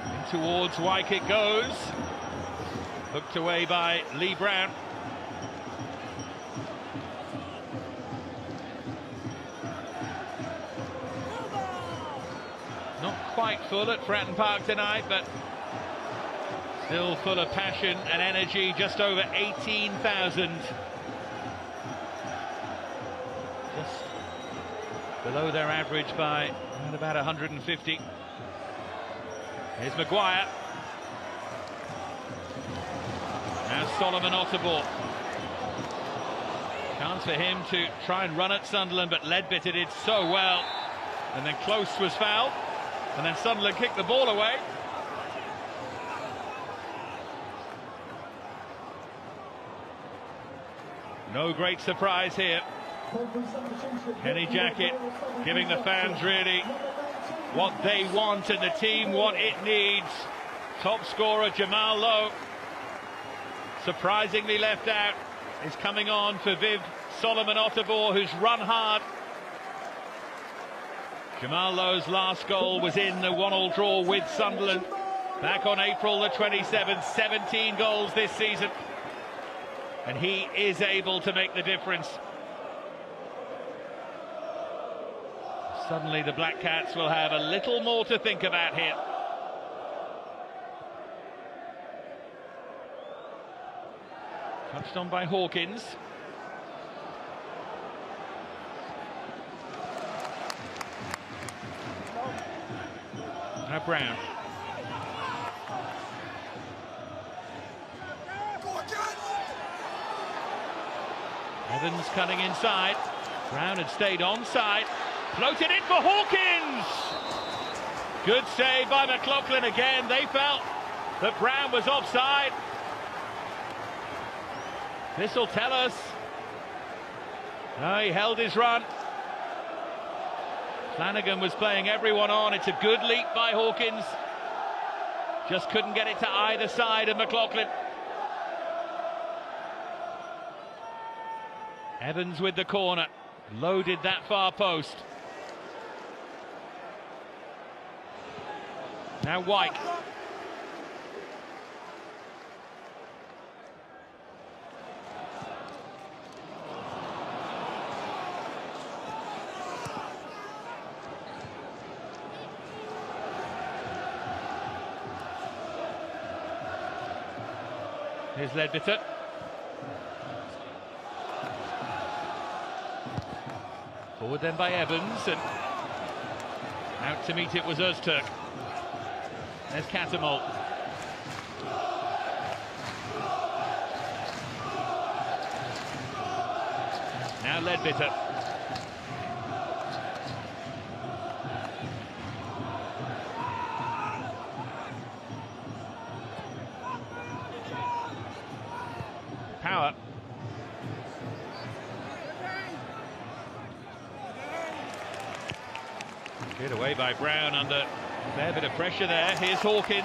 In towards Wyke it goes. Hooked away by Lee Brown. Not quite full at Fratton Park tonight, but still full of passion and energy. Just over 18,000. Just below their average by around about 150. Here's Maguire. Now Solomon Otterborn. Chance for him to try and run at Sunderland, but Ledbetter did so well. And then Close was fouled. And then Sunderland kicked the ball away. No great surprise here. Kenny Jackett giving the fans really what they want and the team what it needs. Top scorer Jamal Lowe, surprisingly left out, is coming on for Viv Solomon Otterborn, who's run hard. Jamal Lowe's last goal was in the 1-1 draw with Sunderland back on April the 27th. 17 goals this season, and he is able to make the difference. Suddenly the Black Cats will have a little more to think about here. Touched on by Hawkins. Now Brown. Evans cutting inside. Brown had stayed onside. Floated in for Hawkins. Good save by McLaughlin again. They felt that Brown was offside. This will tell us. No, he held his run. Flanagan was playing everyone on. It's a good leap by Hawkins. Just couldn't get it to either side of McLaughlin. Evans with the corner. Loaded that far post. Now Wyke. Here's Ledbetter. Forward then by Evans, and out to meet it was Öztürk. There's Catamol. Now Ledbetter. Power. Get away by Brown under a fair bit of pressure there. Here's Hawkins.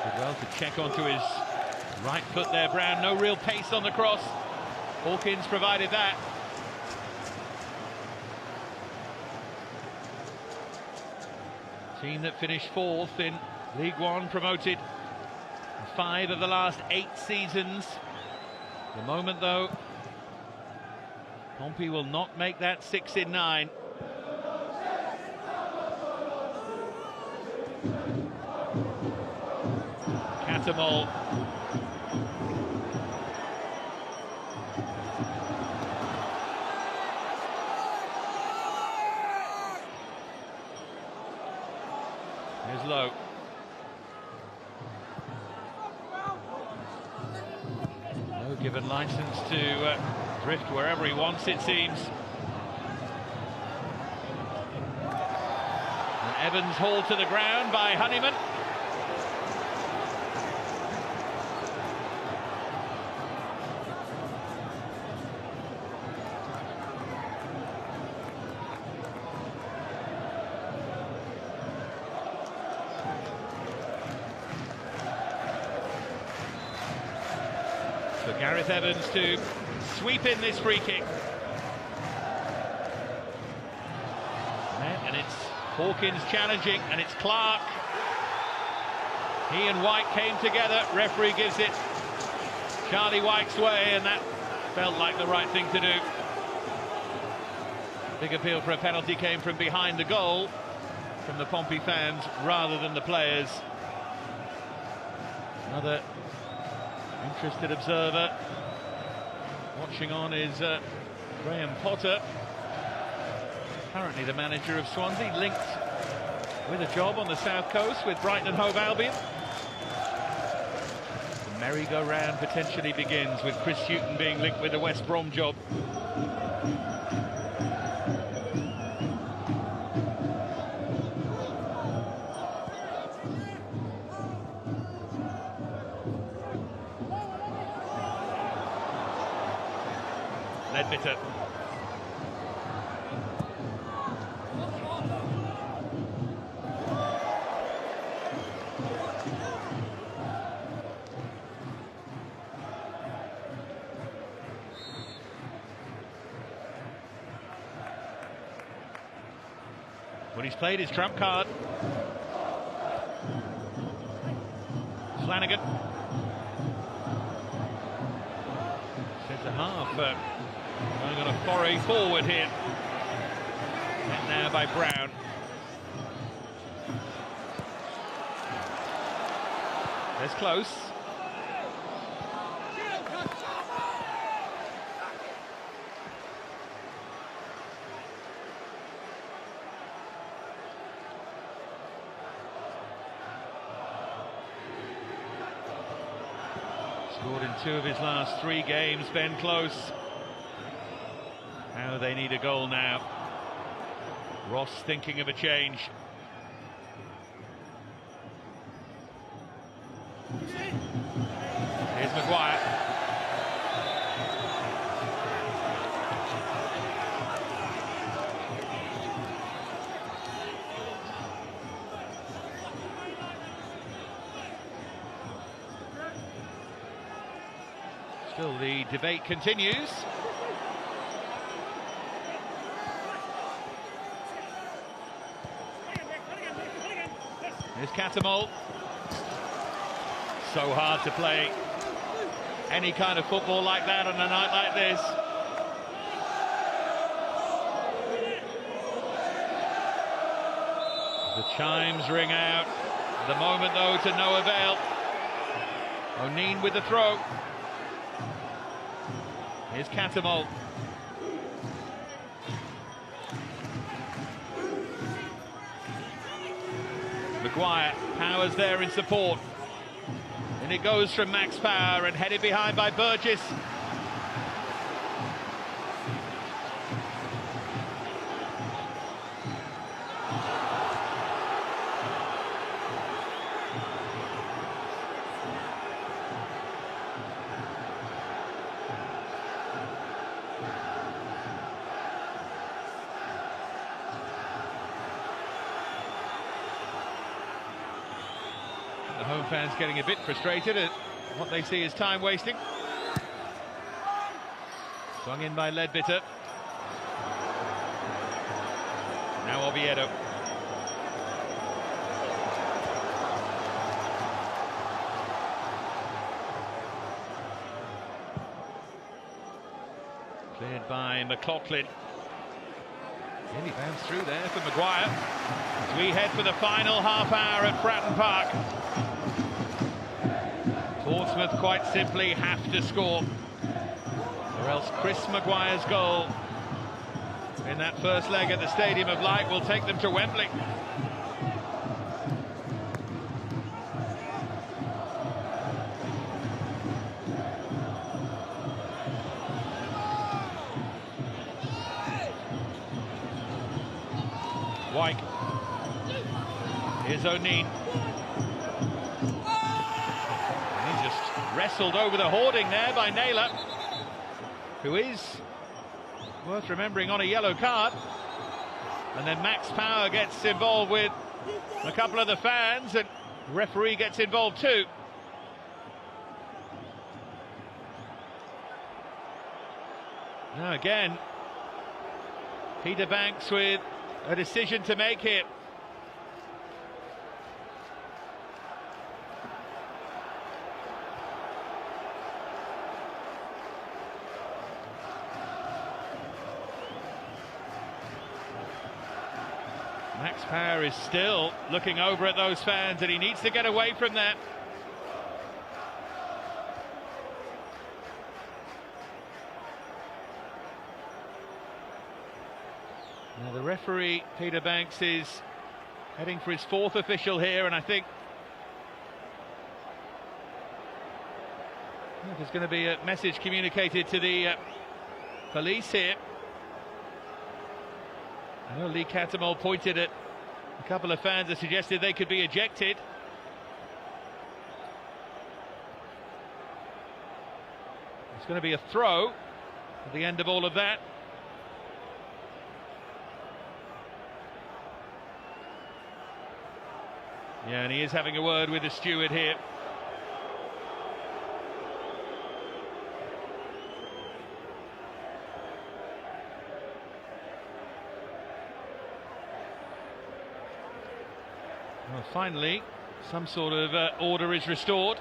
Did well to check onto his right foot there, Brown. No real pace on the cross. Hawkins provided that. Team that finished fourth in League One, promoted 5 of the last 8 seasons. The moment, though, Pompey will not make that 6 in 9. Catamol. Here's Lowe. Lowe given license to drift wherever he wants, it seems. And Evans hauled to the ground by Honeyman. So Gareth Evans to sweep in this free kick. And it's Hawkins challenging, and it's Clark. He and White came together. Referee gives it Charlie White's way, and that felt like the right thing to do. Big appeal for a penalty came from behind the goal, from the Pompey fans rather than the players. Another interested observer watching on is Graham Potter, currently the manager of Swansea, linked with a job on the south coast with Brighton and Hove Albion. The merry-go-round potentially begins with Chris Hughton being linked with the West Brom job. Ledbetter. When he's played his trump card. Flanagan. Centre half. Going on a foray forward here. And now by Brown. That's close. Scored in 2 of his last 3 games, Ben Close. Now they need a goal now. Ross thinking of a change. Here's Maguire. Still the debate continues. Here's Catamol. So hard to play any kind of football like that on a night like this. The chimes ring out. The moment, though, to no avail. O'Neill with the throw. Here's Catamol. Maguire, Powers there in support. And it goes from Max Power and headed behind by Burgess. The home fans getting a bit frustrated at what they see as time wasting. Swung in by Ledbetter. Now Oviedo. Cleared by McLaughlin. Nearly bounced through there for Maguire. As we head for the final half hour at Fratton Park. Portsmouth quite simply have to score, or else Chris Maguire's goal in that first leg at the Stadium of Light will take them to Wembley. White. Here's O'Neill. He just wrestled over the hoarding there by Naylor, who is worth remembering on a yellow card. And then Max Power gets involved with a couple of the fans, and the referee gets involved too. Now again, Peter Banks with a decision to make here. Max Power is still looking over at those fans, and he needs to get away from that. Now the referee, Peter Banks, is heading for his fourth official here, and I think there's going to be a message communicated to the police here. I know Lee Catamol pointed at a couple of fans that suggested they could be ejected. It's going to be a throw at the end of all of that. Yeah, and he is having a word with the steward here. Well, finally, some sort of order is restored.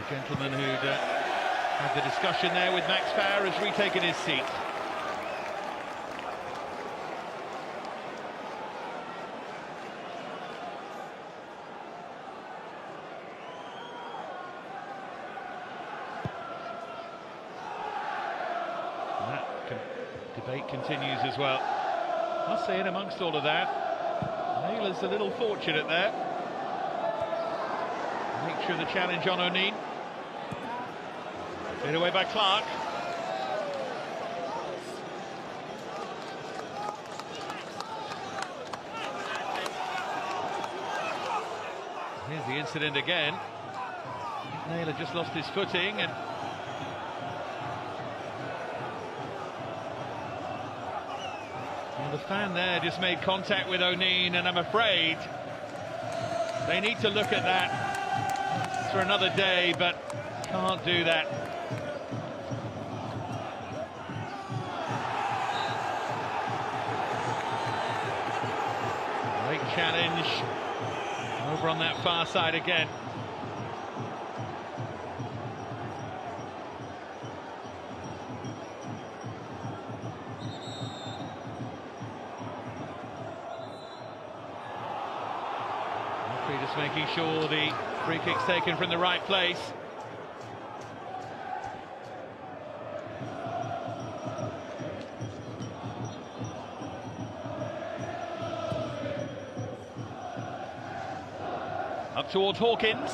The gentleman who'd had the discussion there with Max Power has retaken his seat. Debate continues as well. I must say, in amongst all of that, Naylor's a little fortunate there. The nature of the challenge on O'Neill. Hit away by Clark. Here's the incident again. Naylor just lost his footing, and the fan there just made contact with O'Neill, and I'm afraid they need to look at that for another day, but can't do that. challenge over on that far side again. Just making sure the free kick's taken from the right place. Up towards Hawkins.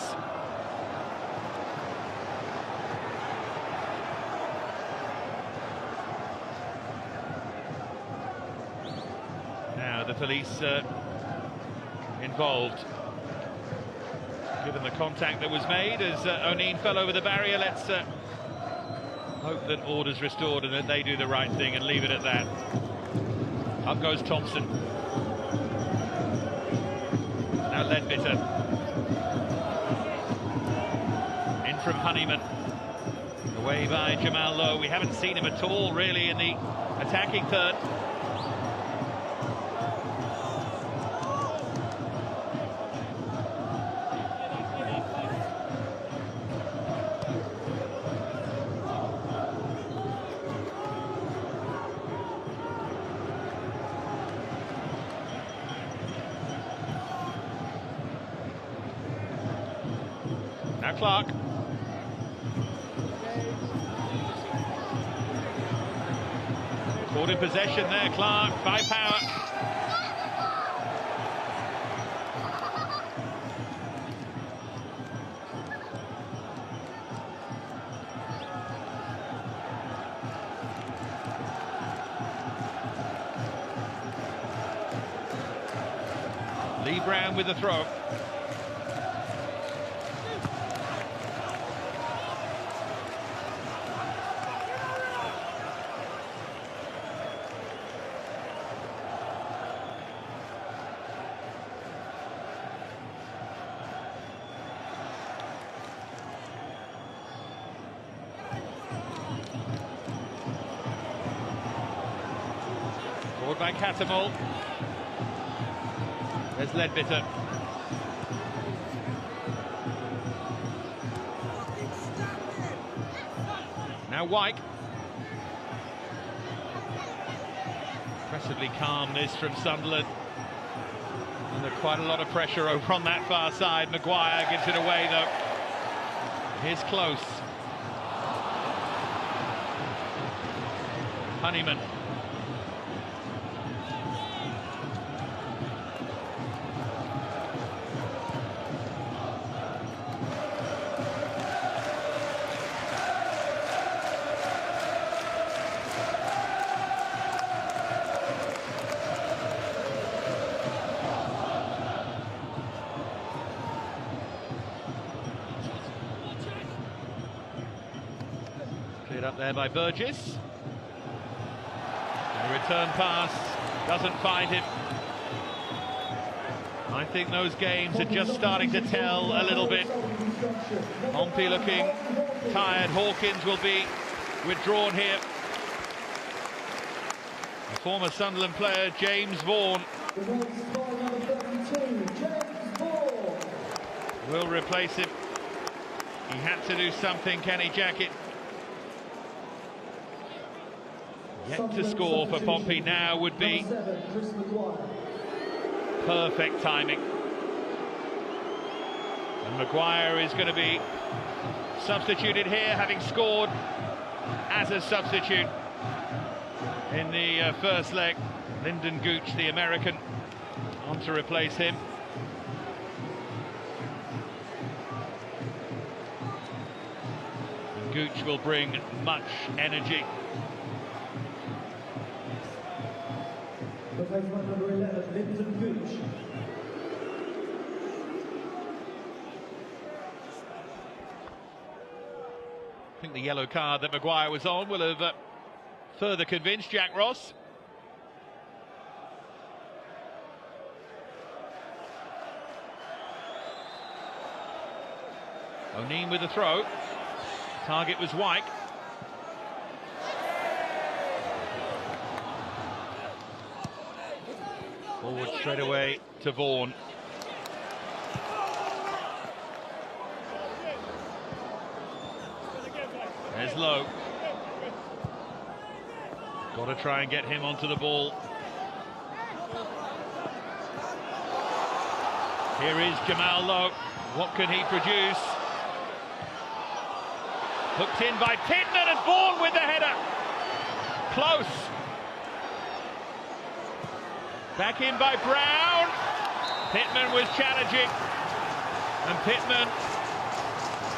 Now the police involved. Given the contact that was made as O'Neill fell over the barrier, let's hope that order's restored and that they do the right thing and leave it at that. Up goes Thompson. Now Ledbetter. In from Honeyman. Away by Jamal Lowe. We haven't seen him at all really in the attacking third. Now Clark. Caught in possession there, Clark, by power. Lee Brown with the throw. Forward by Catamol. There's Ledbetter. Now Wyke. Impressively calm this from Sunderland. Under quite a lot of pressure over on that far side. Maguire gives it away though. Here's close. Honeyman. Cleared up there by Burgess. The return pass doesn't find him. I think those games are just starting to tell a little bit. Pompey looking tired. Hawkins will be withdrawn here. The former Sunderland player James Vaughan will replace him. He had to do something, Kenny Jackett. Yet to score for Pompey now would be perfect timing. And Maguire is going to be substituted here, having scored as a substitute in the first leg. Lyndon Gooch, the American, on to replace him. And Gooch will bring much energy. Replacement number 11, Lyndon Gooch. I think the yellow card that Maguire was on will have further convinced Jack Ross. O'Neill with the throw. Target was Wyke. Forward straight away to Vaughan. There's Lowe. Got to try and get him onto the ball. Here is Jamal Lowe. What can he produce? Hooked in by Pittman, and Vaughan with the header. Close. Back in by Brown. Pittman was challenging, and Pittman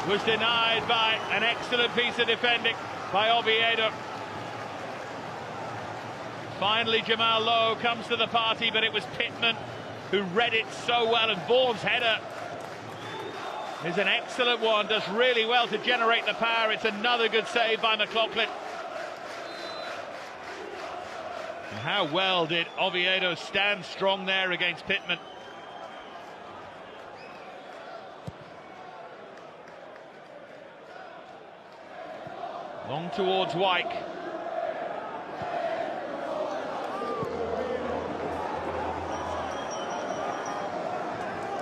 was denied by an excellent piece of defending by Oviedo. Finally, Jamal Lowe comes to the party, but it was Pittman who read it so well, and Vaughan's header is an excellent one, does really well to generate the power. It's another good save by McLaughlin. And how well did Oviedo stand strong there against Pittman. Long towards Wyke.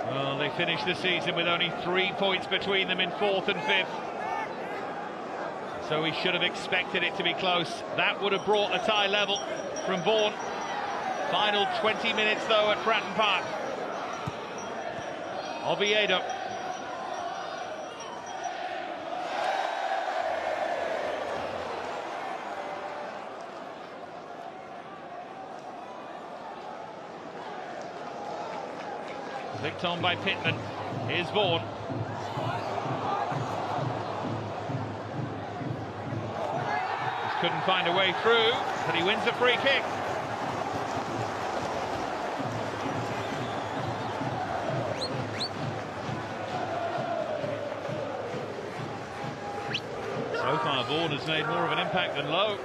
Well, they finished the season with only 3 points between them in 4th and 5th. So we should have expected it to be close. That would have brought a tie level from Vaughan. Final 20 minutes though at Fratton Park. Oviedo. Flicked on by Pittman. Here's Vaughan. Just couldn't find a way through, but he wins the free kick. So far, Vaughan has made more of an impact than Lowe.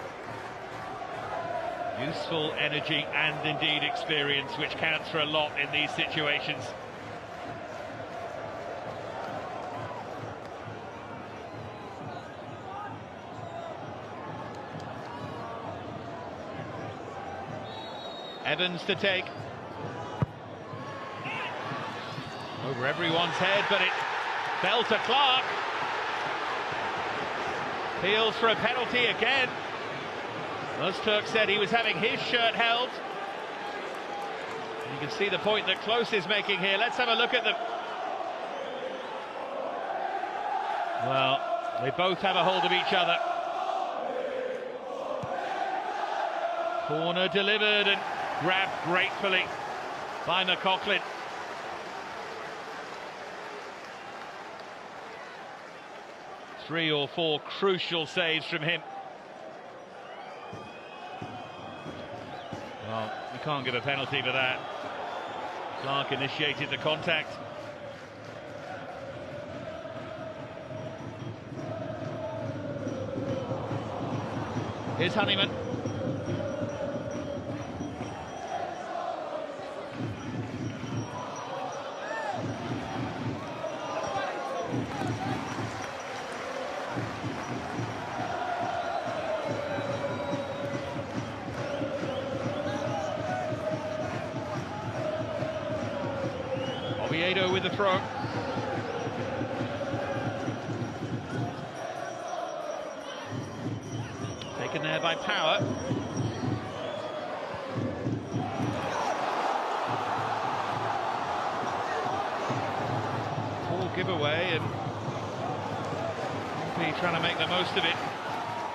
Useful energy and indeed experience, which counts for a lot in these situations. Evans to take. Over everyone's head, but it fell to Clark. Appeals for a penalty again. Öztürk said he was having his shirt held. You can see the point that Klose is making here. Let's have a look at them. Well, they both have a hold of each other. Corner delivered and grabbed gratefully by McLaughlin. Three or four crucial saves from him. Well, you can't give a penalty for that. Clark initiated the contact. Here's Honeyman. Oviedo with the throw. Taken there by Power. Poor giveaway, and Pompey trying to make the most of it.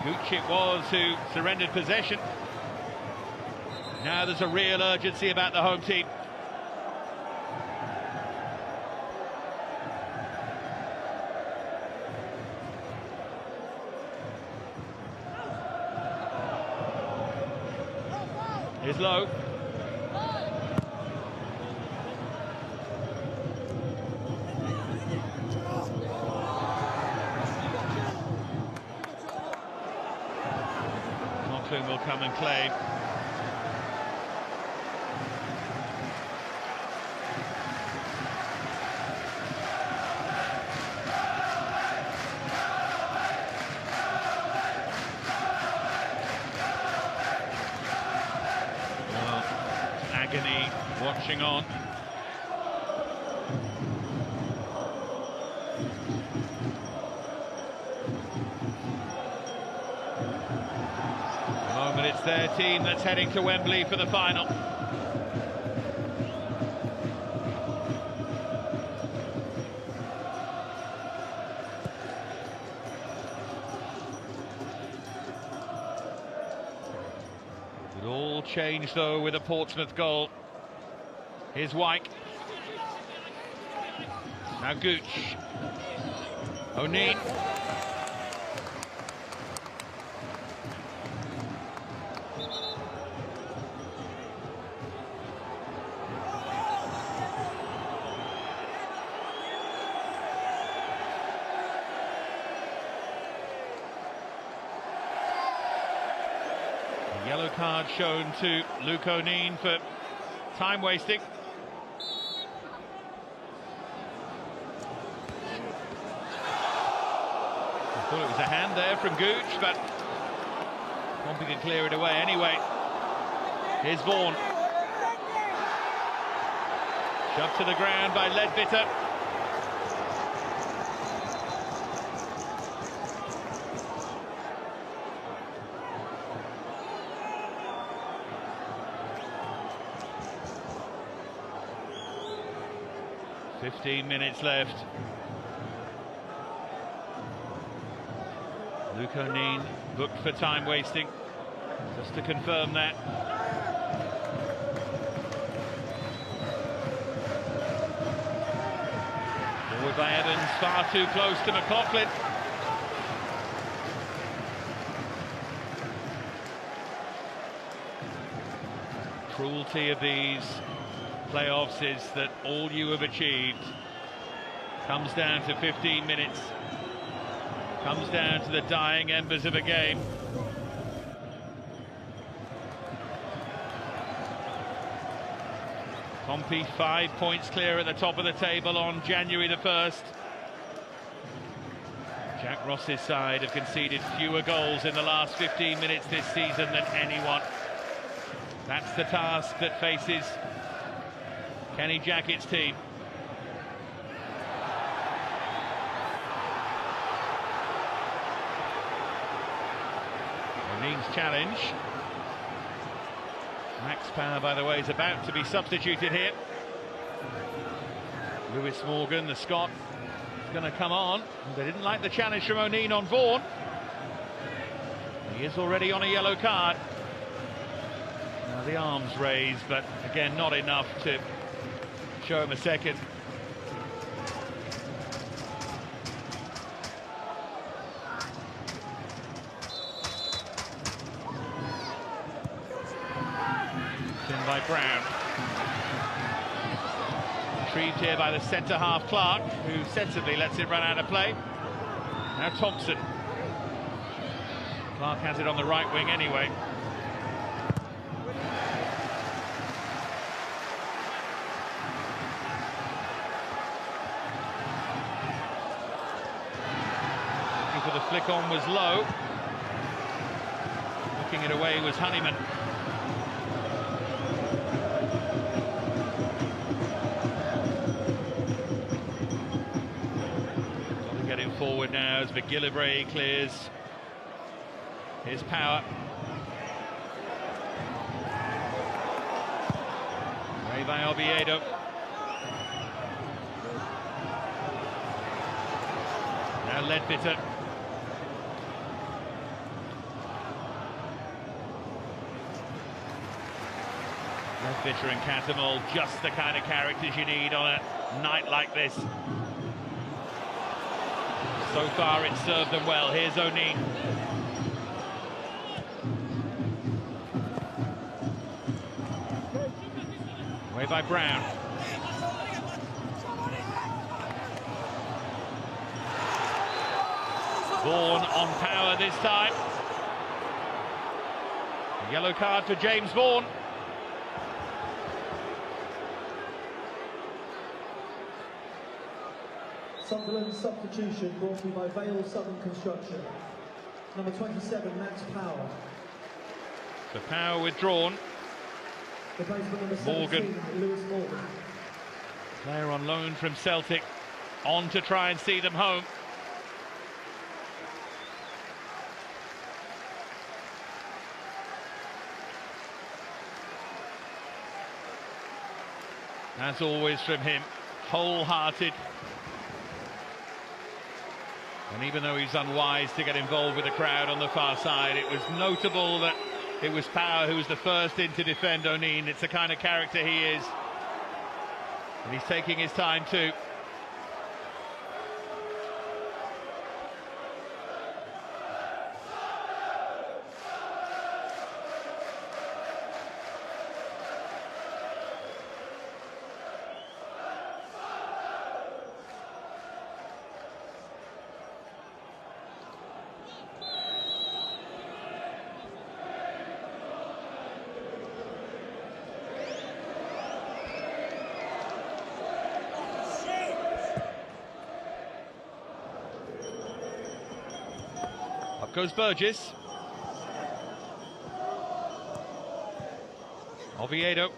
Gooch it was who surrendered possession. Now there's a real urgency about the home team. Here's Lowe. McLaughlin will come and claim. Agony watching on. their team that's heading to Wembley for the final. It all changed though with a Portsmouth goal. Here's Wyke. Now Gooch. O'Neill. Yellow card shown to Luke O'Neill for time wasting. I thought it was a hand there from Gooch, but Pompey can clear it away anyway. Here's Vaughan. Shoved to the ground by Ledbetter. "15 minutes left. Luke O'Neill booked for time wasting, just to confirm that. Forward by Evans, far too close to McLaughlin. Cruelty of these playoffs is that all you have achieved comes down to 15 minutes. Comes down to the dying embers of a game. Pompey 5 points clear at the top of the table on January the 1st. Jack Ross's side have conceded fewer goals in the last 15 minutes this season than anyone. That's the task that faces Kenny Jackett's team. O'Neill's challenge. Max Power, by the way, is about to be substituted here. Lewis Morgan, the Scot, is going to come on. They didn't like the challenge from O'Neill on Vaughan. He is already on a yellow card. Now the arms raised, but again, not enough to show him a second. In by Brown. Retrieved here by the centre-half Clark, who sensibly lets it run out of play. Now Thompson. Clark has it on the right wing anyway. Looking for the flick on was low. Looking it away was Honeyman. Forward now as McGillivray clears. Here's Power. Away by Oviedo. Now Ledbetter. Ledbetter and Catamol, just the kind of characters you need on a night like this. So far it's served them well. Here's O'Neill. Away by Brown. Vaughan on Power this time. A yellow card for James Vaughan. Sunderland substitution brought to you by Vale Southern Construction. Number 27, Max Power. So Power withdrawn. Replacement number 17, Morgan. Lewis Morgan. Player on loan from Celtic, on to try and see them home. as always from him, wholehearted. And even though he's unwise to get involved with the crowd on the far side, it was notable that it was Power who was the first in to defend O'Neill. It's the kind of character he is, and he's taking his time too. Goes Burgess. Oviedo.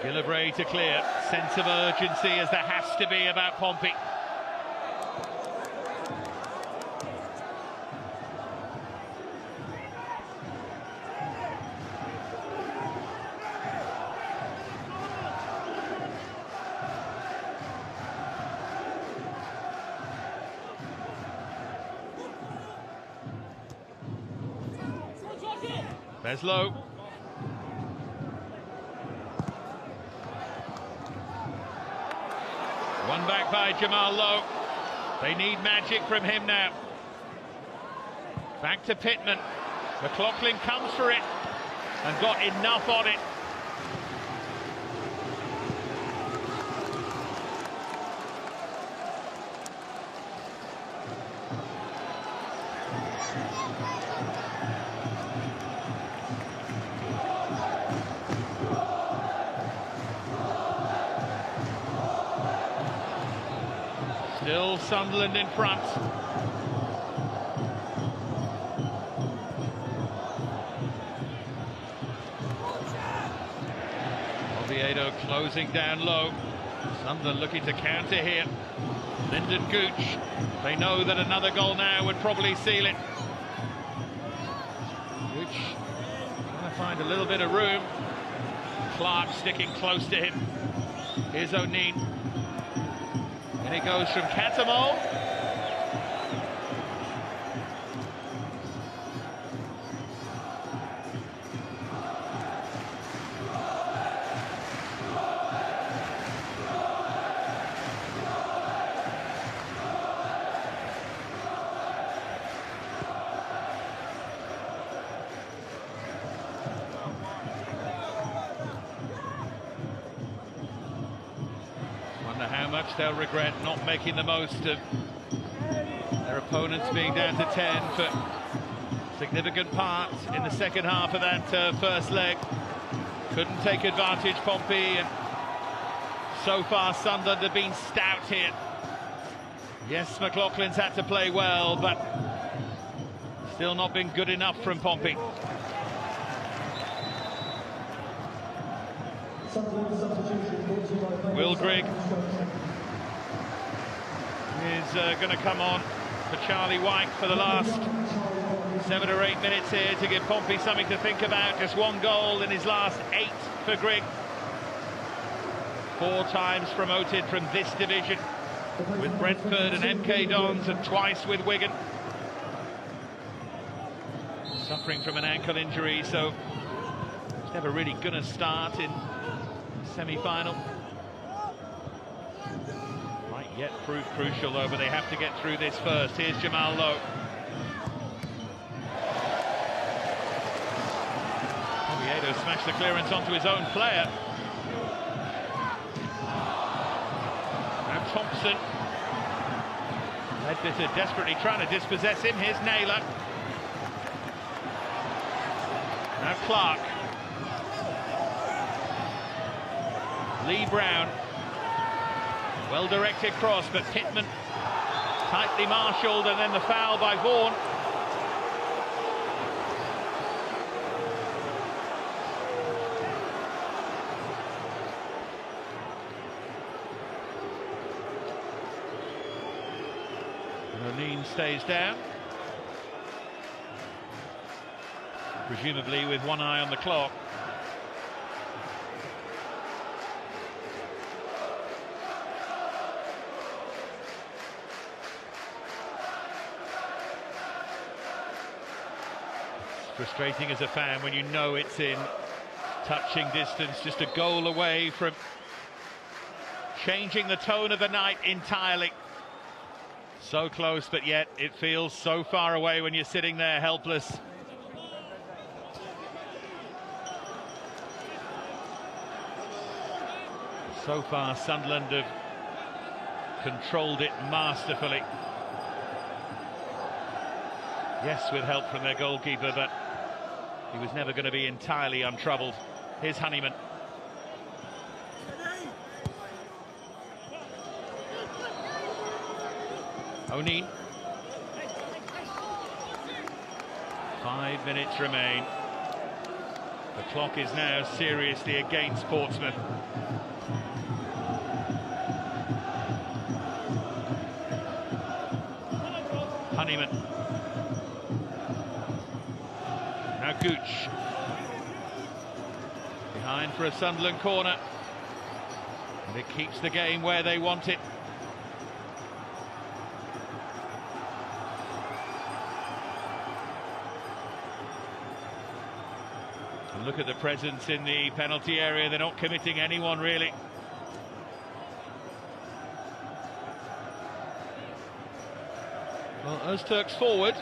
Gillibray to clear. Sense of urgency as there has to be about Pompey. Beslow. One back by Jamal Lowe. They need magic from him now. Back to Pittman. McLaughlin comes for it and got enough on it. Still Sunderland in front. Oviedo closing down low. Sunderland looking to counter here. Lyndon Gooch. They know that another goal now would probably seal it. Gooch trying to find a little bit of room. Clark sticking close to him. Here's O'Neill. And it goes from Cattermole. How much they'll regret not making the most of their opponents being down to 10 for significant parts in the second half of that first leg. Couldn't take advantage, Pompey, and so far Sunderland have been stout here. Yes, McLaughlin's had to play well, but still not been good enough from Pompey. Will Grigg is going to come on for Charlie White for the last 7 or 8 minutes here to give Pompey something to think about. Just one goal in his last 8 for Grigg. 4 times promoted from this division with Brentford and MK Dons, and twice with Wigan. Suffering from an ankle injury, so he's never really going to start in semi-final. Might yet prove crucial though, but they have to get through this first. Here's Jamal Lowe. Oviedo smashed the clearance onto his own player. Now Thompson. Ledbetter desperately trying to dispossess him. Here's Naylor. Now Clark. Lee Brown. Well-directed cross, but Pittman Tightly marshalled, and then the foul by Vaughan. O'Neill stays down, presumably with one eye on the clock. Frustrating as a fan when you know it's in touching distance, just a goal away from changing the tone of the night entirely. So close, but yet it feels so far away when you're sitting there helpless. So far, Sunderland have controlled it masterfully. Yes, with help from their goalkeeper, but he was never going to be entirely untroubled. Here's Honeyman. O'Neill. 5 minutes remain. The clock is now seriously against Portsmouth. Honeyman. Now Gooch. Behind for a Sunderland corner. And it keeps the game where they want it. And look at the presence in the penalty area. They're not committing anyone really. Well, Öztürk's forward.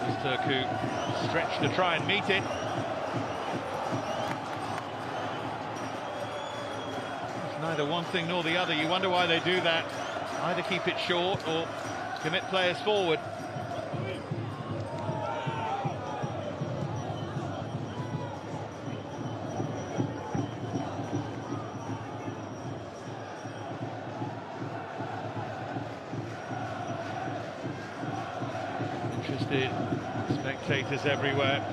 Öztürk who stretched to try and meet it. It's neither one thing nor the other. You wonder why they do that. Either keep it short or commit players forward. Interested spectators everywhere.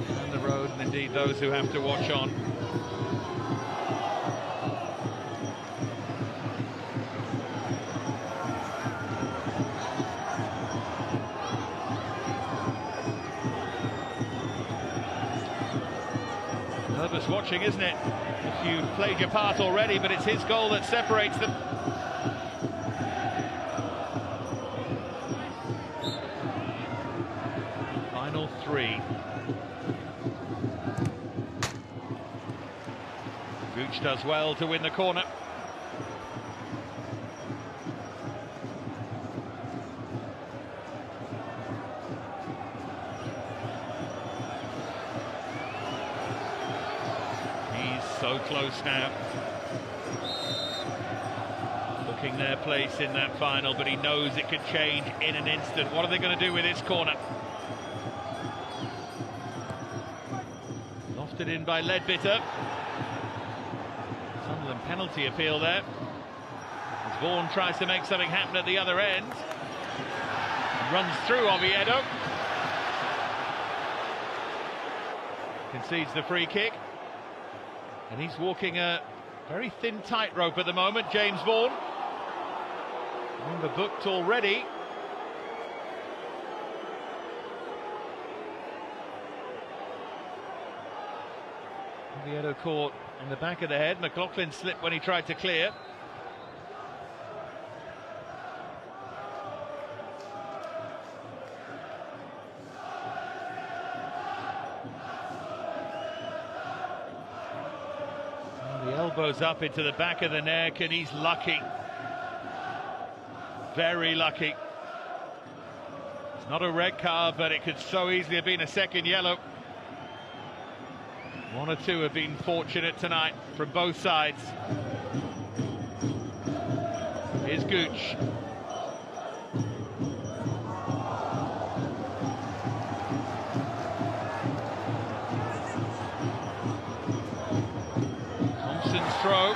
And the road, and indeed those who have to watch on. Nervous watching, isn't it? If you've played your part already, but it's his goal that separates them. Final 3. Gooch does well to win the corner. So close now. Looking their place in that final, but he knows it could change in an instant. What are they going to do with this corner? Lofted in by Leadbitter. Sunderland penalty appeal there. As Vaughan tries to make something happen at the other end. Runs through Oviedo. Concedes the free kick. And he's walking a very thin tightrope at the moment, James Vaughan. Remember, booked already. Oviedo caught in the back of the head. McLaughlin slipped when he tried to clear. Elbows up into the back of the neck, and he's lucky. Very lucky. It's not a red card, but it could so easily have been a second yellow. One or two have been fortunate tonight from both sides. Here's Gooch. throw.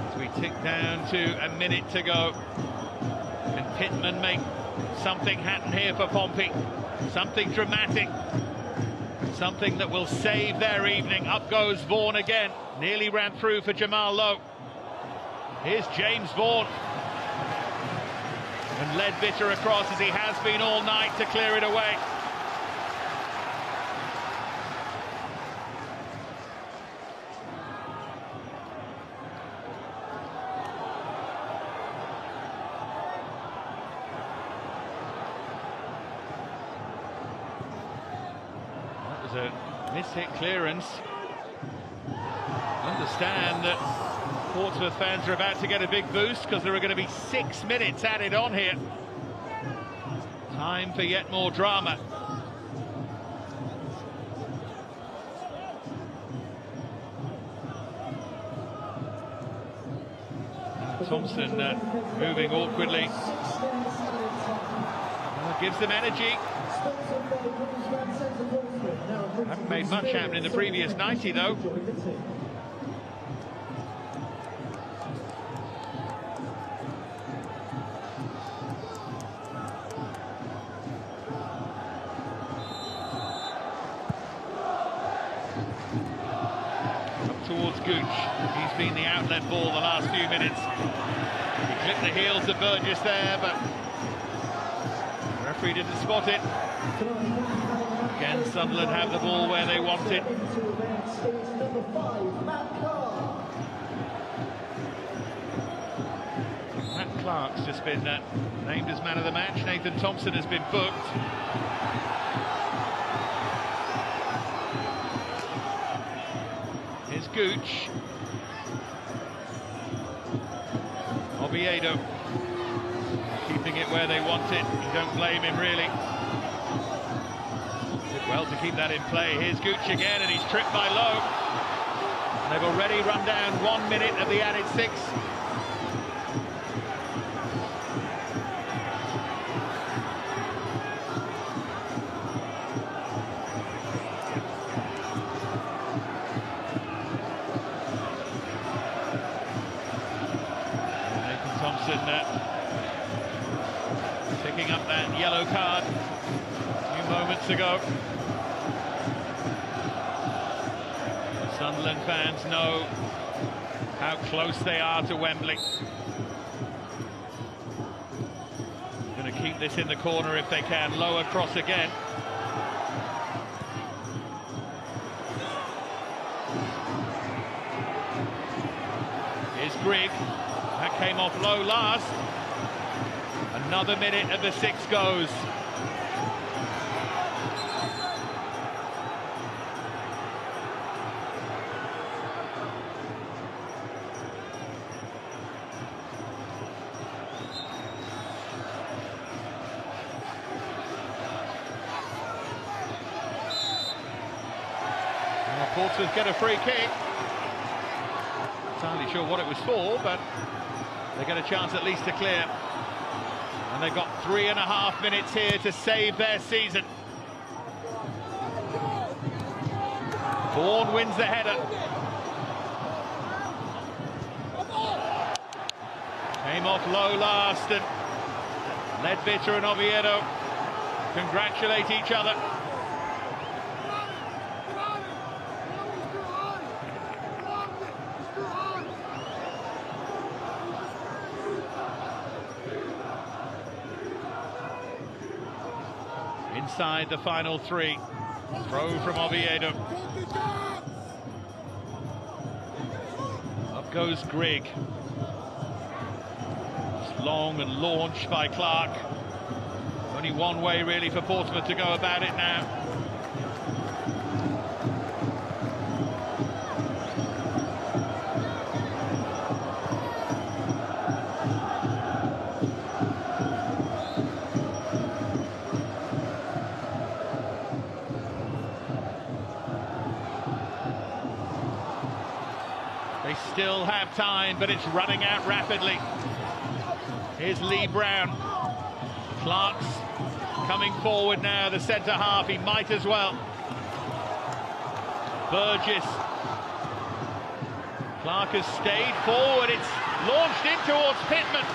As we tick down to a minute to go. Can Pittman make something happen here for Pompey? Something dramatic. Something that will save their evening. Up goes Vaughan again. Nearly ran through for Jamal Lowe. Here's James Vaughan. And Ledbetter across as he has been all night to clear it away. That was a miss-hit clearance. Understand that Portsmouth fans are about to get a big boost because there are going to be 6 minutes added on here. Time for yet more drama. Thompson moving awkwardly. Gives them energy. Haven't made much happen in the previous 90 though. Towards Gooch. He's been the outlet ball the last few minutes. He clipped the heels of Burgess there, but the referee didn't spot it. Again, Sunderland have the ball where they want it. Matt Clark's just been named as man of the match. Nathan Thompson has been booked. Here's Gooch. Oviedo keeping it where they want it. You don't blame him really. Did well to keep that in play. Here's Gooch again and he's tripped by Lowe. And they've already run down 1 minute of the added 6. Picking up that yellow card a few moments ago. Sunderland fans know how close they are to Wembley. Going to keep this in the corner if they can. Lower cross again. Here's Grigg. That came off low last. Another minute of the 6 goes. Well, Portsmouth get a free kick. Not entirely sure what it was for, but they get a chance at least to clear. And they've got 3.5 minutes here to save their season. Vaughan wins the header. Came off low last, and Ledbetter and Oviedo congratulate each other. Inside the final 3. Throw from Oviedo. Up goes Grigg. It's long and launched by Clark. Only one way really for Portsmouth to go about it now. They still have time, but it's running out rapidly. Here's Lee Brown. Clark's coming forward now, the centre half. He might as well. Burgess. Clark has stayed forward. It's launched in towards Pittman.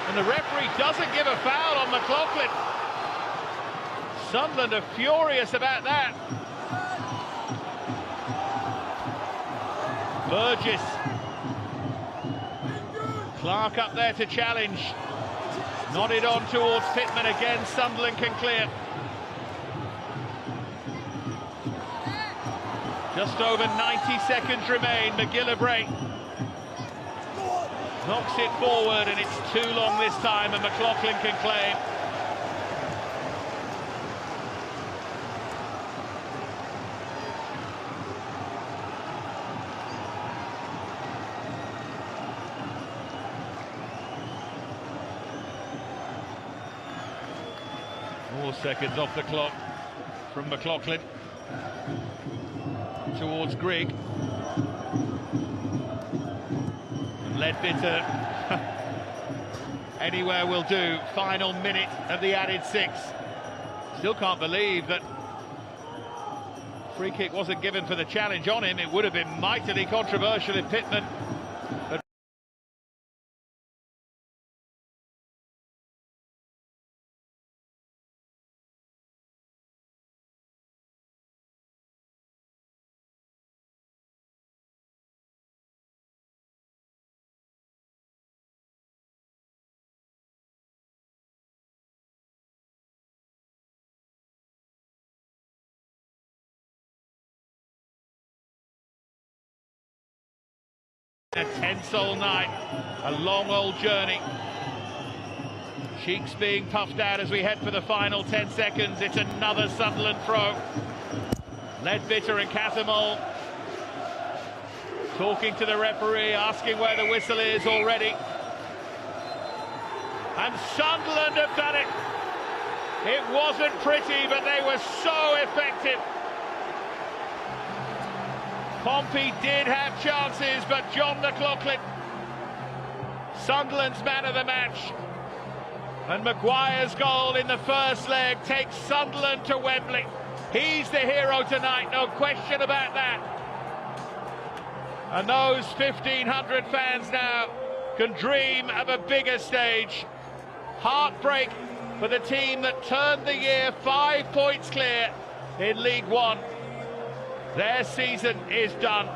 And the referee doesn't give a foul on McLaughlin. Sunderland are furious about that. Burgess. Clark up there to challenge. Nodded on towards Pittman again. Sunderland can clear. Just over 90 seconds remain. McGillivray knocks it forward, and it's too long this time, and McLaughlin can claim. More seconds off the clock from McLaughlin towards Grigg. Ledbetter, anywhere will do. Final minute of the added 6. Still can't believe that free kick wasn't given for the challenge on him. It would have been mightily controversial if Pittman had a tense old night, a long old journey. Cheeks being puffed out as we head for the final 10 seconds. It's another Sunderland throw. Ledbetter and Catamol talking to the referee, asking where the whistle is already. And Sunderland have done it. It wasn't pretty, but they were so effective. Pompey did have chances, but John McLaughlin, Sunderland's man of the match, and Maguire's goal in the first leg takes Sunderland to Wembley. He's the hero tonight, no question about that. And those 1,500 fans now can dream of a bigger stage. Heartbreak for the team that turned the year 5 points clear in League One. Their season is done.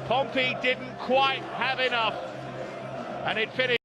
Pompey didn't quite have enough, and it finished.